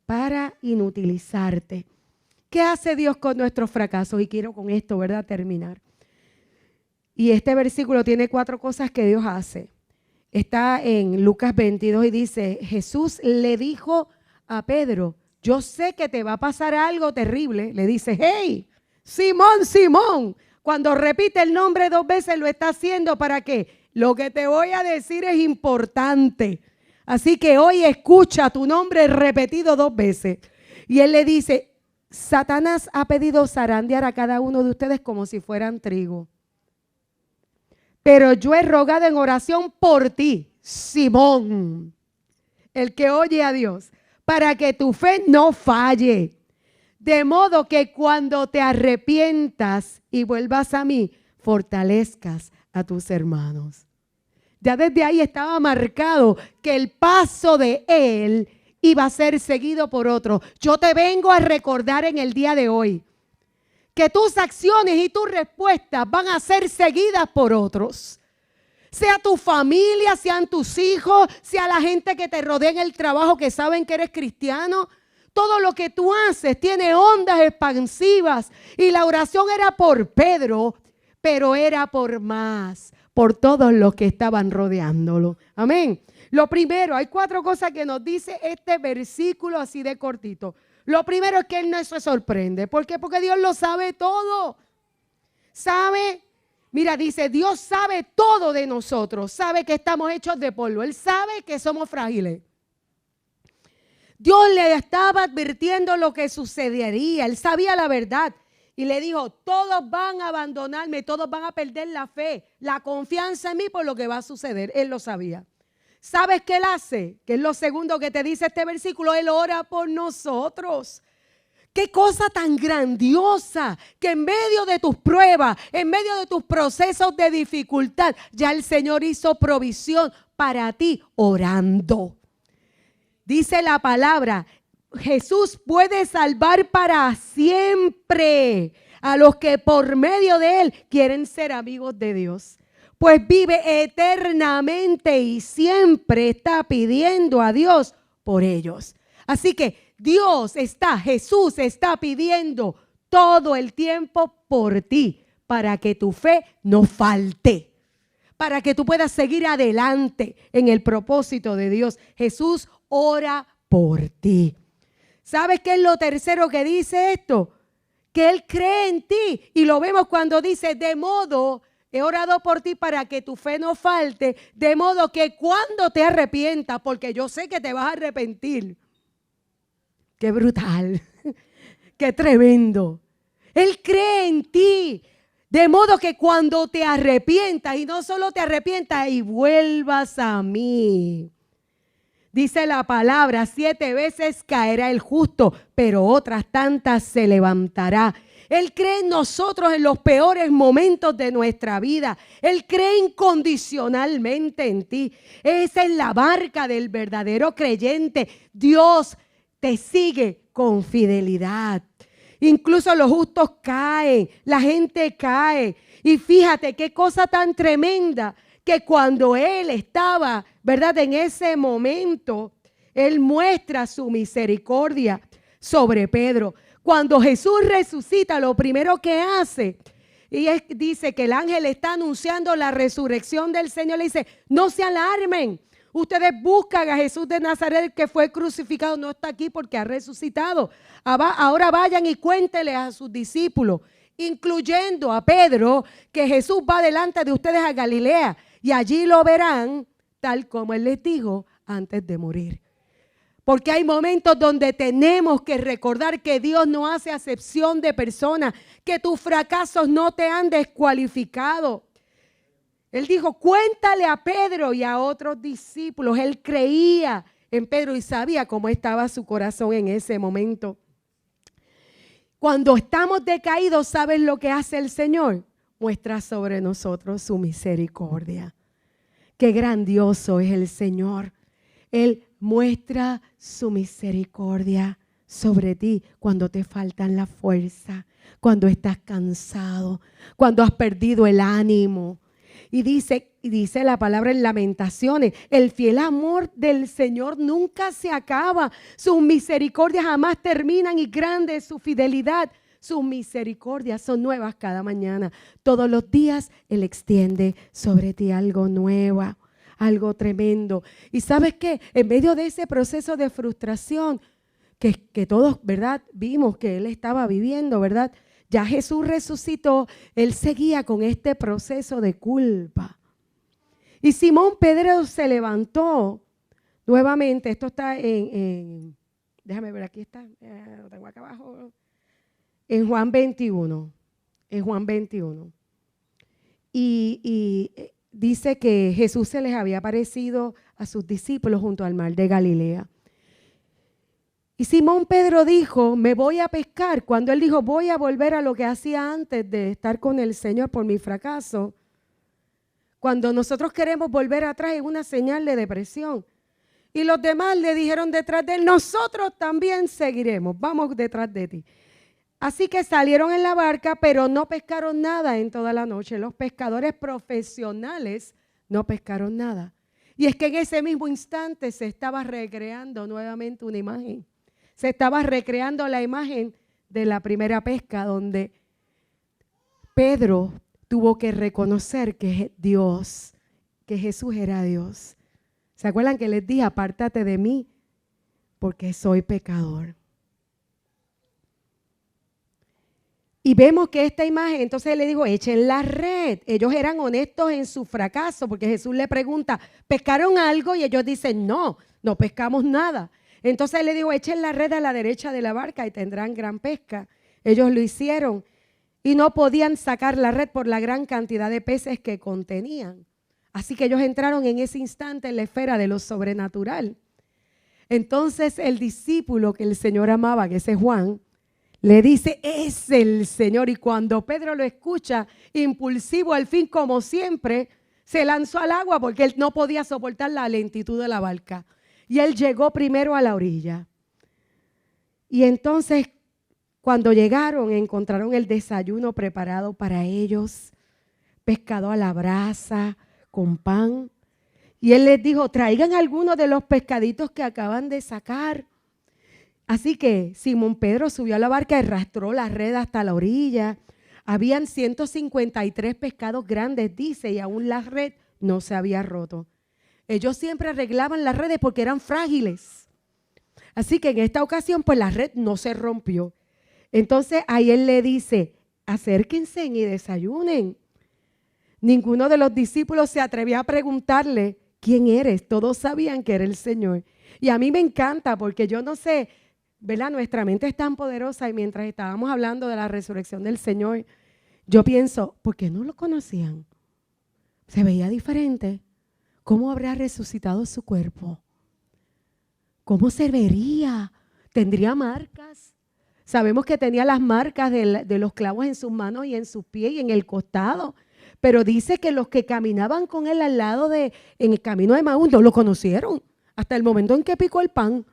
A: para inutilizarte. ¿Qué hace Dios con nuestros fracasos? Y quiero con esto, ¿verdad?, terminar. Y este versículo tiene 4 cosas que Dios hace. Está en Lucas 22 y dice, Jesús le dijo a Pedro, yo sé que te va a pasar algo terrible. Le dice, hey, Simón, Simón. Cuando repite el nombre 2 veces lo está haciendo ¿para qué? Lo que te voy a decir es importante. Así que hoy escucha tu nombre repetido 2 veces. Y él le dice, Satanás ha pedido zarandear a cada uno de ustedes como si fueran trigo. Pero yo he rogado en oración por ti, Simón, el que oye a Dios, para que tu fe no falle. De modo que cuando te arrepientas y vuelvas a mí, fortalezcas a tus hermanos. Ya desde ahí estaba marcado que el paso de él iba a ser seguido por otro. Yo te vengo a recordar en el día de hoy que tus acciones y tus respuestas van a ser seguidas por otros. Sea tu familia, sean tus hijos, sea la gente que te rodea en el trabajo que saben que eres cristiano. Todo lo que tú haces tiene ondas expansivas. Y la oración era por Pedro, pero era por más, por todos los que estaban rodeándolo. Amén. Lo primero, hay 4 cosas que nos dice este versículo así de cortito. Lo primero es que Él no se sorprende. ¿Por qué? Porque Dios lo sabe todo. ¿Sabe? Mira, dice, Dios sabe todo de nosotros. Sabe que estamos hechos de polvo. Él sabe que somos frágiles. Dios le estaba advirtiendo lo que sucedería. Él sabía la verdad. Y le dijo, todos van a abandonarme, todos van a perder la fe, la confianza en mí por lo que va a suceder. Él lo sabía. ¿Sabes qué Él hace? Que es lo segundo que te dice este versículo. Él ora por nosotros. Qué cosa tan grandiosa que en medio de tus pruebas, en medio de tus procesos de dificultad, ya el Señor hizo provisión para ti orando. Dice la palabra, Jesús puede salvar para siempre a los que por medio de Él quieren ser amigos de Dios. Pues vive eternamente y siempre está pidiendo a Dios por ellos. Así que Jesús está pidiendo todo el tiempo por ti para que tu fe no falte. para que tú puedas seguir adelante en el propósito de Dios. Jesús ora por ti. ¿Sabes qué es lo tercero que dice esto? Que Él cree en ti. Y lo vemos cuando dice, de modo, he orado por ti para que tu fe no falte, de modo que cuando te arrepientas, porque yo sé que te vas a arrepentir. Qué brutal, qué tremendo. Él cree en ti, de modo que cuando te arrepientas, y no solo te arrepientas, y vuelvas a mí. Dice la palabra, 7 veces caerá el justo, pero otras tantas se levantará. Él cree en nosotros en los peores momentos de nuestra vida. Él cree incondicionalmente en ti. Esa es la marca del verdadero creyente. Dios te sigue con fidelidad. Incluso los justos caen, la gente cae. Y fíjate qué cosa tan tremenda, que cuando Él estaba, ¿verdad? En ese momento, Él muestra su misericordia sobre Pedro. Cuando Jesús resucita, lo primero que hace, dice que el ángel está anunciando la resurrección del Señor. Le dice, no se alarmen. Ustedes buscan a Jesús de Nazaret que fue crucificado. No está aquí porque ha resucitado. Ahora vayan y cuéntenle a sus discípulos, incluyendo a Pedro, que Jesús va delante de ustedes a Galilea. Y allí lo verán tal como Él les dijo antes de morir. Porque hay momentos donde tenemos que recordar que Dios no hace acepción de personas, que tus fracasos no te han descualificado. Él dijo, cuéntale a Pedro y a otros discípulos. Él creía en Pedro y sabía cómo estaba su corazón en ese momento. Cuando estamos decaídos, ¿sabes lo que hace el Señor? Muestra sobre nosotros su misericordia. Qué grandioso es el Señor. Él muestra su misericordia sobre ti cuando te faltan la fuerza, cuando estás cansado, cuando has perdido el ánimo. Y dice la palabra en Lamentaciones, el fiel amor del Señor nunca se acaba. Sus misericordias jamás terminan y grande es su fidelidad. Sus misericordias son nuevas cada mañana. Todos los días Él extiende sobre ti algo nuevo, algo tremendo. Y ¿sabes qué? En medio de ese proceso de frustración que todos, ¿verdad? Vimos que Él estaba viviendo, ¿verdad? Ya Jesús resucitó, Él seguía con este proceso de culpa. Y Simón Pedro se levantó nuevamente. Esto está déjame ver, aquí está, lo tengo acá abajo. En Juan 21, y dice que Jesús se les había aparecido a sus discípulos junto al mar de Galilea. Y Simón Pedro dijo, me voy a pescar. Cuando él dijo, voy a volver a lo que hacía antes de estar con el Señor por mi fracaso. Cuando nosotros queremos volver atrás es una señal de depresión. Y los demás le dijeron detrás de él, nosotros también seguiremos, vamos detrás de ti. Así que salieron en la barca, pero no pescaron nada en toda la noche. Los pescadores profesionales no pescaron nada. Y es que en ese mismo instante se estaba recreando nuevamente una imagen. Se estaba recreando la imagen de la primera pesca, donde Pedro tuvo que reconocer que Dios, que Jesús era Dios. ¿Se acuerdan que les dije, apártate de mí, porque soy pecador? Y vemos que esta imagen, entonces él le dijo, echen la red. Ellos eran honestos en su fracaso, porque Jesús le pregunta, ¿pescaron algo? Y ellos dicen, no pescamos nada. Entonces él le dijo, echen la red a la derecha de la barca y tendrán gran pesca. Ellos lo hicieron y no podían sacar la red por la gran cantidad de peces que contenían. Así que ellos entraron en ese instante en la esfera de lo sobrenatural. Entonces el discípulo que el Señor amaba, que ese Juan, le dice, es el Señor. Y cuando Pedro lo escucha, impulsivo al fin como siempre, se lanzó al agua porque él no podía soportar la lentitud de la barca. Y él llegó primero a la orilla. Y entonces, cuando llegaron, encontraron el desayuno preparado para ellos, pescado a la brasa, con pan. Y él les dijo, traigan algunos de los pescaditos que acaban de sacar. Así que Simón Pedro subió a la barca y arrastró la red hasta la orilla. Habían 153 pescados grandes, dice, y aún la red no se había roto. Ellos siempre arreglaban las redes porque eran frágiles. Así que en esta ocasión, pues la red no se rompió. Entonces ahí él le dice, acérquense y desayunen. Ninguno de los discípulos se atrevía a preguntarle, ¿quién eres? Todos sabían que era el Señor. Y a mí me encanta porque yo no sé, ¿verdad? Nuestra mente es tan poderosa y mientras estábamos hablando de la resurrección del Señor, yo pienso, ¿por qué no lo conocían? Se veía diferente. ¿Cómo habrá resucitado su cuerpo? ¿Cómo se vería? ¿Tendría marcas? Sabemos que tenía las marcas de los clavos en sus manos y en sus pies y en el costado. Pero dice que los que caminaban con él al lado en el camino de Emaús no lo conocieron hasta el momento en que picó el pan.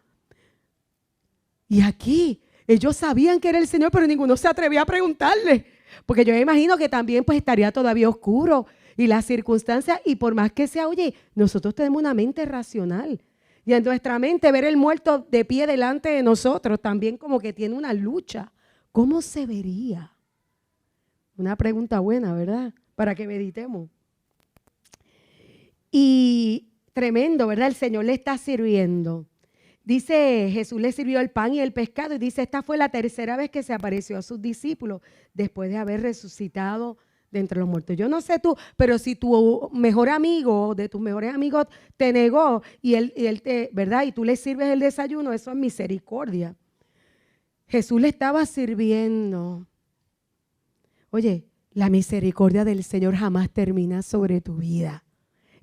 A: Y aquí ellos sabían que era el Señor, pero ninguno se atrevía a preguntarle. Porque yo me imagino que también pues estaría todavía oscuro y las circunstancias, y por más que sea, oye, nosotros tenemos una mente racional. Y en nuestra mente ver el muerto de pie delante de nosotros también como que tiene una lucha. ¿Cómo se vería? Una pregunta buena, ¿verdad? Para que meditemos. Y tremendo, ¿verdad? El Señor le está sirviendo. Dice, Jesús le sirvió el pan y el pescado y dice, esta fue la tercera vez que se apareció a sus discípulos después de haber resucitado de entre los muertos. Yo no sé tú, pero si tu mejor amigo, de tus mejores amigos, te negó y él te, ¿verdad? Y tú le sirves el desayuno, eso es misericordia. Jesús le estaba sirviendo. Oye, la misericordia del Señor jamás termina sobre tu vida.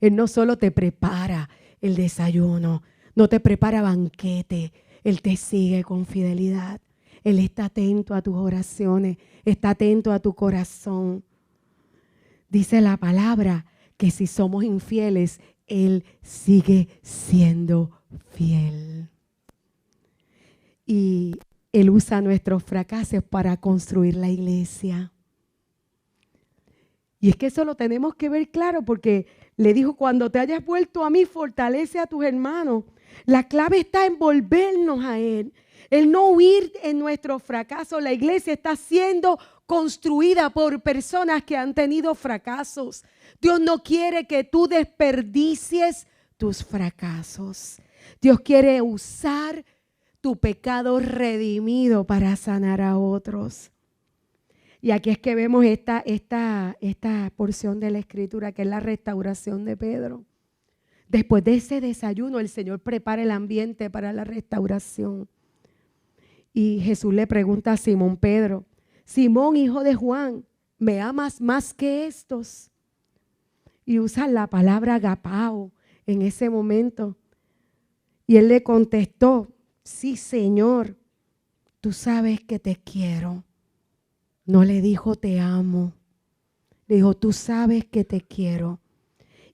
A: Él no solo te prepara el desayuno, no te prepara banquete, Él te sigue con fidelidad. Él está atento a tus oraciones, está atento a tu corazón. Dice la palabra que si somos infieles, Él sigue siendo fiel. Y Él usa nuestros fracasos para construir la iglesia. Y es que eso lo tenemos que ver claro porque le dijo, cuando te hayas vuelto a mí, fortalece a tus hermanos. La clave está en volvernos a Él. El no huir en nuestro fracaso. La iglesia está siendo construida por personas que han tenido fracasos. Dios no quiere que tú desperdicies tus fracasos. Dios quiere usar tu pecado redimido para sanar a otros. Y aquí es que vemos esta porción de la Escritura, que es la restauración de Pedro. Después de ese desayuno, el Señor prepara el ambiente para la restauración. Y Jesús le pregunta a Simón Pedro, Simón, hijo de Juan, ¿me amas más que estos? Y usa la palabra agapao en ese momento. Y él le contestó, sí, Señor, tú sabes que te quiero. No le dijo te amo, le dijo tú sabes que te quiero.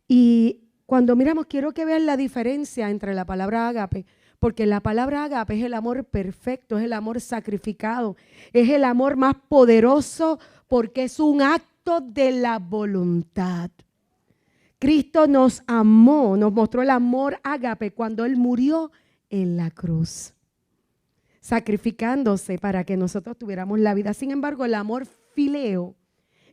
A: Y cuando miramos, quiero que vean la diferencia entre la palabra ágape, porque la palabra ágape es el amor perfecto, es el amor sacrificado, es el amor más poderoso porque es un acto de la voluntad. Cristo nos amó, nos mostró el amor ágape cuando Él murió en la cruz, sacrificándose para que nosotros tuviéramos la vida. Sin embargo, el amor fileo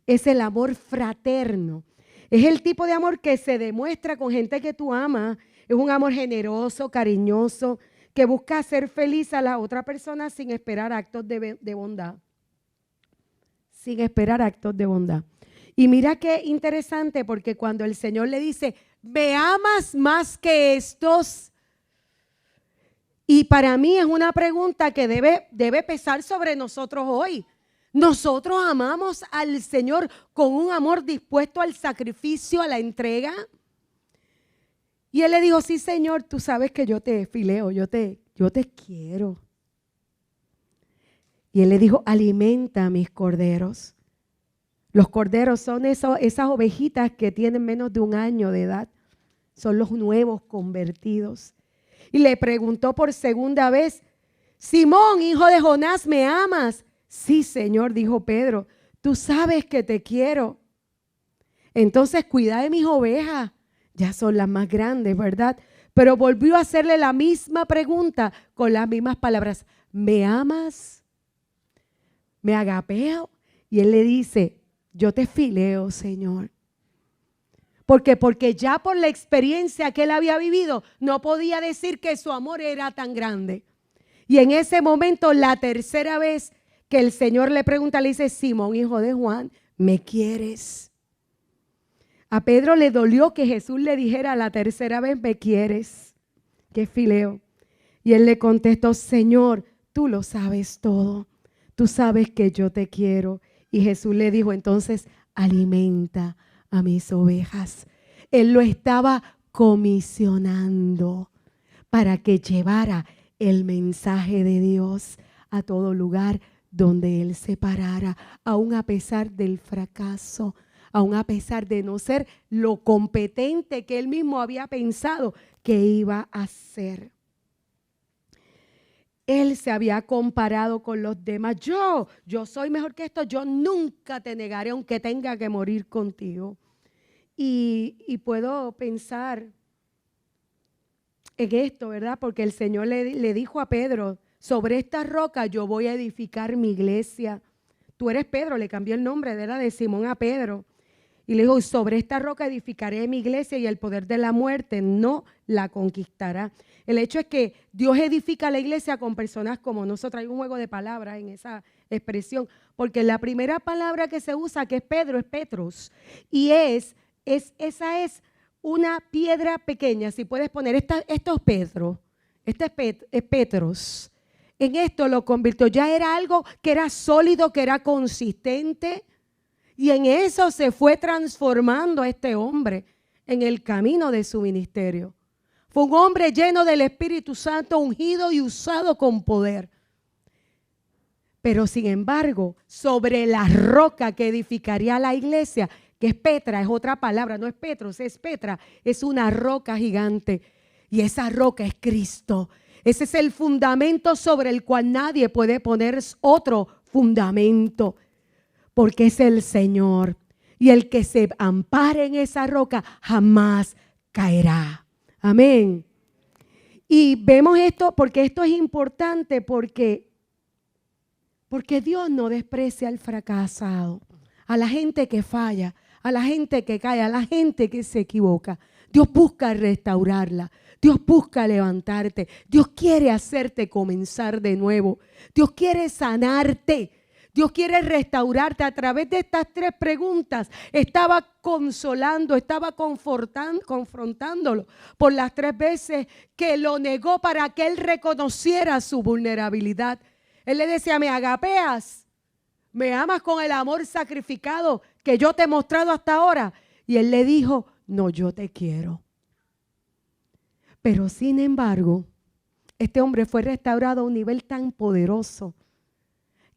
A: es el amor fraterno. Es el tipo de amor que se demuestra con gente que tú amas. Es un amor generoso, cariñoso, que busca hacer feliz a la otra persona sin esperar actos de bondad. Sin esperar actos de bondad. Y mira qué interesante, porque cuando el Señor le dice, ¿me amas más que estos? Y para mí es una pregunta que debe pesar sobre nosotros hoy. ¿Nosotros amamos al Señor con un amor dispuesto al sacrificio, a la entrega? Y Él le dijo, sí, Señor, tú sabes que yo te fileo, yo te quiero. Y Él le dijo, alimenta a mis corderos. Los corderos son esas ovejitas que tienen menos de 1 año de edad. Son los nuevos convertidos. Y le preguntó por segunda vez, Simón, hijo de Jonás, ¿me amas? Sí, Señor, dijo Pedro, tú sabes que te quiero. Entonces cuida de mis ovejas, ya son las más grandes, ¿verdad? Pero volvió a hacerle la misma pregunta con las mismas palabras, ¿me amas? ¿Me agapeo? Y él le dice, yo te fileo, Señor. Porque ya por la experiencia que él había vivido, no podía decir que su amor era tan grande. Y en ese momento, la tercera vez que el Señor le pregunta, le dice: Simón, hijo de Juan, ¿me quieres? A Pedro le dolió que Jesús le dijera la tercera vez: ¿me quieres? Qué fileo. Y él le contestó: Señor, tú lo sabes todo. Tú sabes que yo te quiero. Y Jesús le dijo: entonces alimenta a mis ovejas. Él lo estaba comisionando para que llevara el mensaje de Dios a todo lugar donde él se parara, aun a pesar del fracaso, aun a pesar de no ser lo competente que él mismo había pensado que iba a ser. Él se había comparado con los demás. Yo soy mejor que esto, yo nunca te negaré aunque tenga que morir contigo. Y puedo pensar en esto, ¿verdad? Porque el Señor le dijo a Pedro: sobre esta roca yo voy a edificar mi iglesia. Tú eres Pedro, le cambió el nombre, ¿verdad? De Simón a Pedro. Y le dijo: sobre esta roca edificaré mi iglesia y el poder de la muerte no la conquistará. El hecho es que Dios edifica la iglesia con personas como nosotros. Hay un juego de palabras en esa expresión, porque la primera palabra que se usa, que es Pedro, es Petros. Y esa es una piedra pequeña. Si puedes poner, esto es Pedro, es Petros. En esto lo convirtió. Ya era algo que era sólido, que era consistente. Y en eso se fue transformando a este hombre en el camino de su ministerio. Fue un hombre lleno del Espíritu Santo, ungido y usado con poder. Pero sin embargo, sobre la roca que edificaría la iglesia, que es Petra, es otra palabra, no es Petros, es Petra, es una roca gigante. Y esa roca es Cristo. Ese es el fundamento sobre el cual nadie puede poner otro fundamento, porque es el Señor. Y el que se ampare en esa roca jamás caerá. Amén. Y vemos esto porque esto es importante, porque Dios no desprecia al fracasado, a la gente que falla, a la gente que cae, a la gente que se equivoca. Dios busca restaurarla. Dios busca levantarte. Dios quiere hacerte comenzar de nuevo. Dios quiere sanarte. Dios quiere restaurarte. A través de estas tres preguntas estaba consolando, estaba confrontándolo por las 3 veces que lo negó para que él reconociera su vulnerabilidad. Él le decía: me agapeas, me amas con el amor sacrificado que yo te he mostrado hasta ahora. Y él le dijo: no, yo te quiero. Pero sin embargo, este hombre fue restaurado a un nivel tan poderoso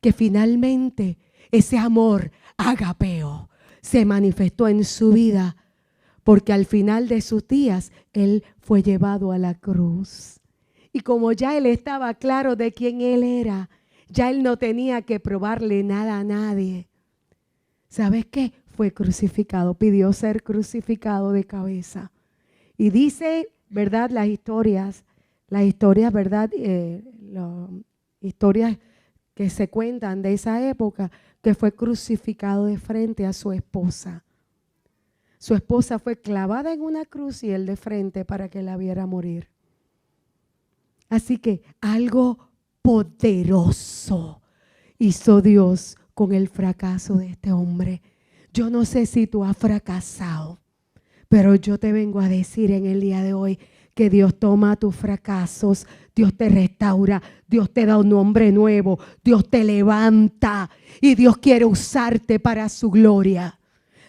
A: que finalmente ese amor agapeo se manifestó en su vida, porque al final de sus días él fue llevado a la cruz. Y como ya él estaba claro de quién él era, ya él no tenía que probarle nada a nadie. ¿Sabes qué? Fue crucificado, pidió ser crucificado de cabeza. Y dice, ¿verdad? Las historias, ¿verdad? Las historias que se cuentan de esa época, que fue crucificado de frente a su esposa. Su esposa fue clavada en una cruz y él de frente para que la viera morir. Así que algo poderoso hizo Dios con el fracaso de este hombre. Yo no sé si tú has fracasado, pero yo te vengo a decir en el día de hoy que Dios toma tus fracasos, Dios te restaura, Dios te da un nombre nuevo, Dios te levanta y Dios quiere usarte para su gloria.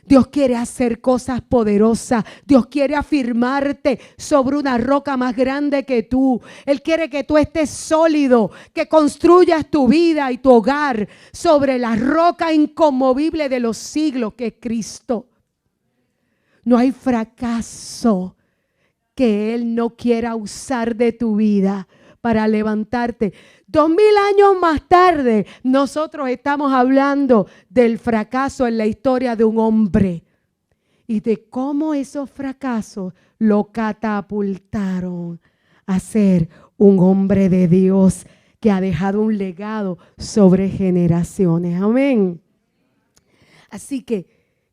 A: Dios quiere hacer cosas poderosas. Dios quiere afirmarte sobre una roca más grande que tú. Él quiere que tú estés sólido, que construyas tu vida y tu hogar sobre la roca inconmovible de los siglos que es Cristo. No hay fracaso que Él no quiera usar de tu vida para levantarte. 2000 años más tarde, nosotros estamos hablando del fracaso en la historia de un hombre y de cómo esos fracasos lo catapultaron a ser un hombre de Dios que ha dejado un legado sobre generaciones. Amén. Así que,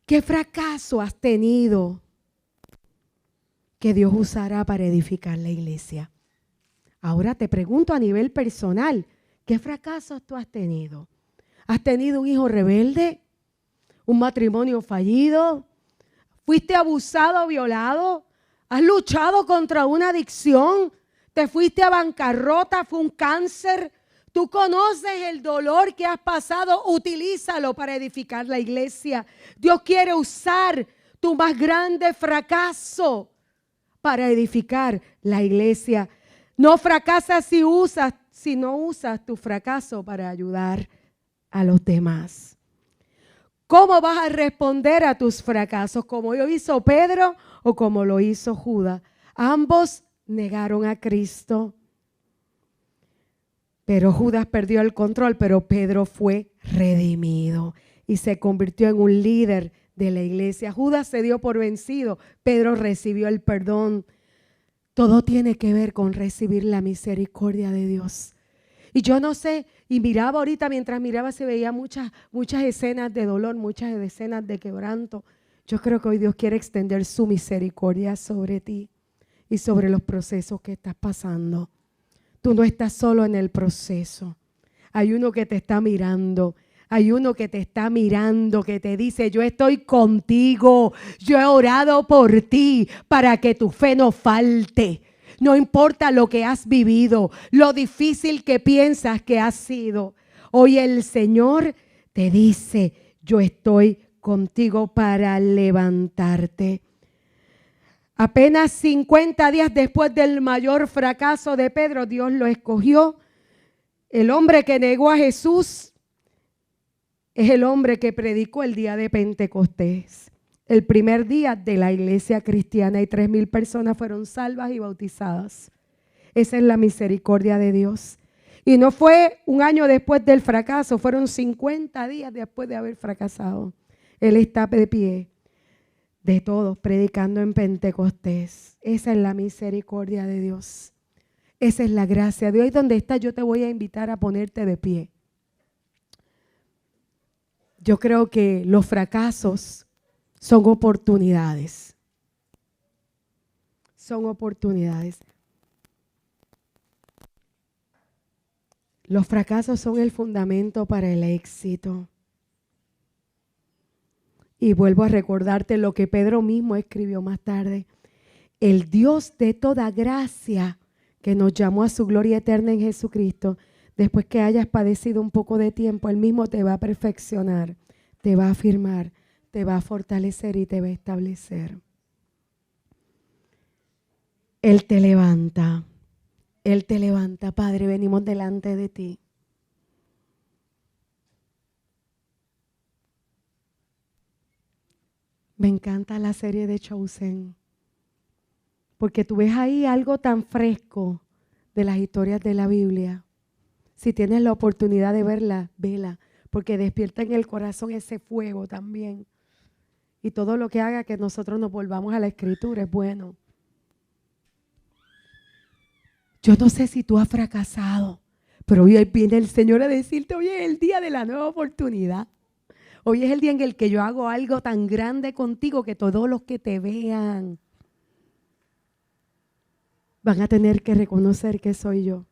A: ¿qué fracaso has tenido? que Dios usará para edificar la iglesia. Ahora te pregunto a nivel personal, ¿qué fracasos tú has tenido? ¿Has tenido un hijo rebelde? ¿Un matrimonio fallido? ¿Fuiste abusado o violado? ¿Has luchado contra una adicción? ¿Te fuiste a bancarrota? ¿Fue un cáncer? Tú conoces el dolor que has pasado, utilízalo para edificar la iglesia. Dios quiere usar tu más grande fracaso para edificar la iglesia. No fracasas si no usas tu fracaso para ayudar a los demás. ¿Cómo vas a responder a tus fracasos? ¿Como lo hizo Pedro o como lo hizo Judas? Ambos negaron a Cristo. Pero Judas perdió el control, pero Pedro fue redimido y se convirtió en un líder de la iglesia. Judas se dio por vencido, Pedro recibió el perdón. Todo tiene que ver con recibir la misericordia de Dios. Y yo no sé, y miraba ahorita, mientras miraba se veía muchas escenas de dolor, muchas escenas de quebranto. Yo creo que hoy Dios quiere extender su misericordia sobre ti y sobre los procesos que estás pasando. Tú no estás solo en el proceso. Hay uno que te está mirando. Hay uno que te está mirando, que te dice, yo estoy contigo. Yo he orado por ti para que tu fe no falte. No importa lo que has vivido, lo difícil que piensas que has sido. Hoy el Señor te dice, yo estoy contigo para levantarte. Apenas 50 días después del mayor fracaso de Pedro, Dios lo escogió. El hombre que negó a Jesús es el hombre que predicó el día de Pentecostés, el primer día de la iglesia cristiana, y 3,000 personas fueron salvas y bautizadas. Esa es la misericordia de Dios. Y no fue un año después del fracaso, fueron 50 días después de haber fracasado. Él está de pie, de todos, predicando en Pentecostés. Esa es la misericordia de Dios. Esa es la gracia de hoy. Donde estás, yo te voy a invitar a ponerte de pie. Yo creo que los fracasos son oportunidades. Son oportunidades. Los fracasos son el fundamento para el éxito. Y vuelvo a recordarte lo que Pedro mismo escribió más tarde. El Dios de toda gracia que nos llamó a su gloria eterna en Jesucristo, después que hayas padecido un poco de tiempo, Él mismo te va a perfeccionar, te va a afirmar, te va a fortalecer y te va a establecer. Él te levanta, Padre, venimos delante de ti. Me encanta la serie de Chosen, porque tú ves ahí algo tan fresco de las historias de la Biblia. Si tienes la oportunidad de verla, vela, porque despierta en el corazón ese fuego también. Y todo lo que haga que nosotros nos volvamos a la Escritura es bueno. Yo no sé si tú has fracasado, pero hoy viene el Señor a decirte, hoy es el día de la nueva oportunidad. Hoy es el día en el que yo hago algo tan grande contigo que todos los que te vean van a tener que reconocer que soy yo.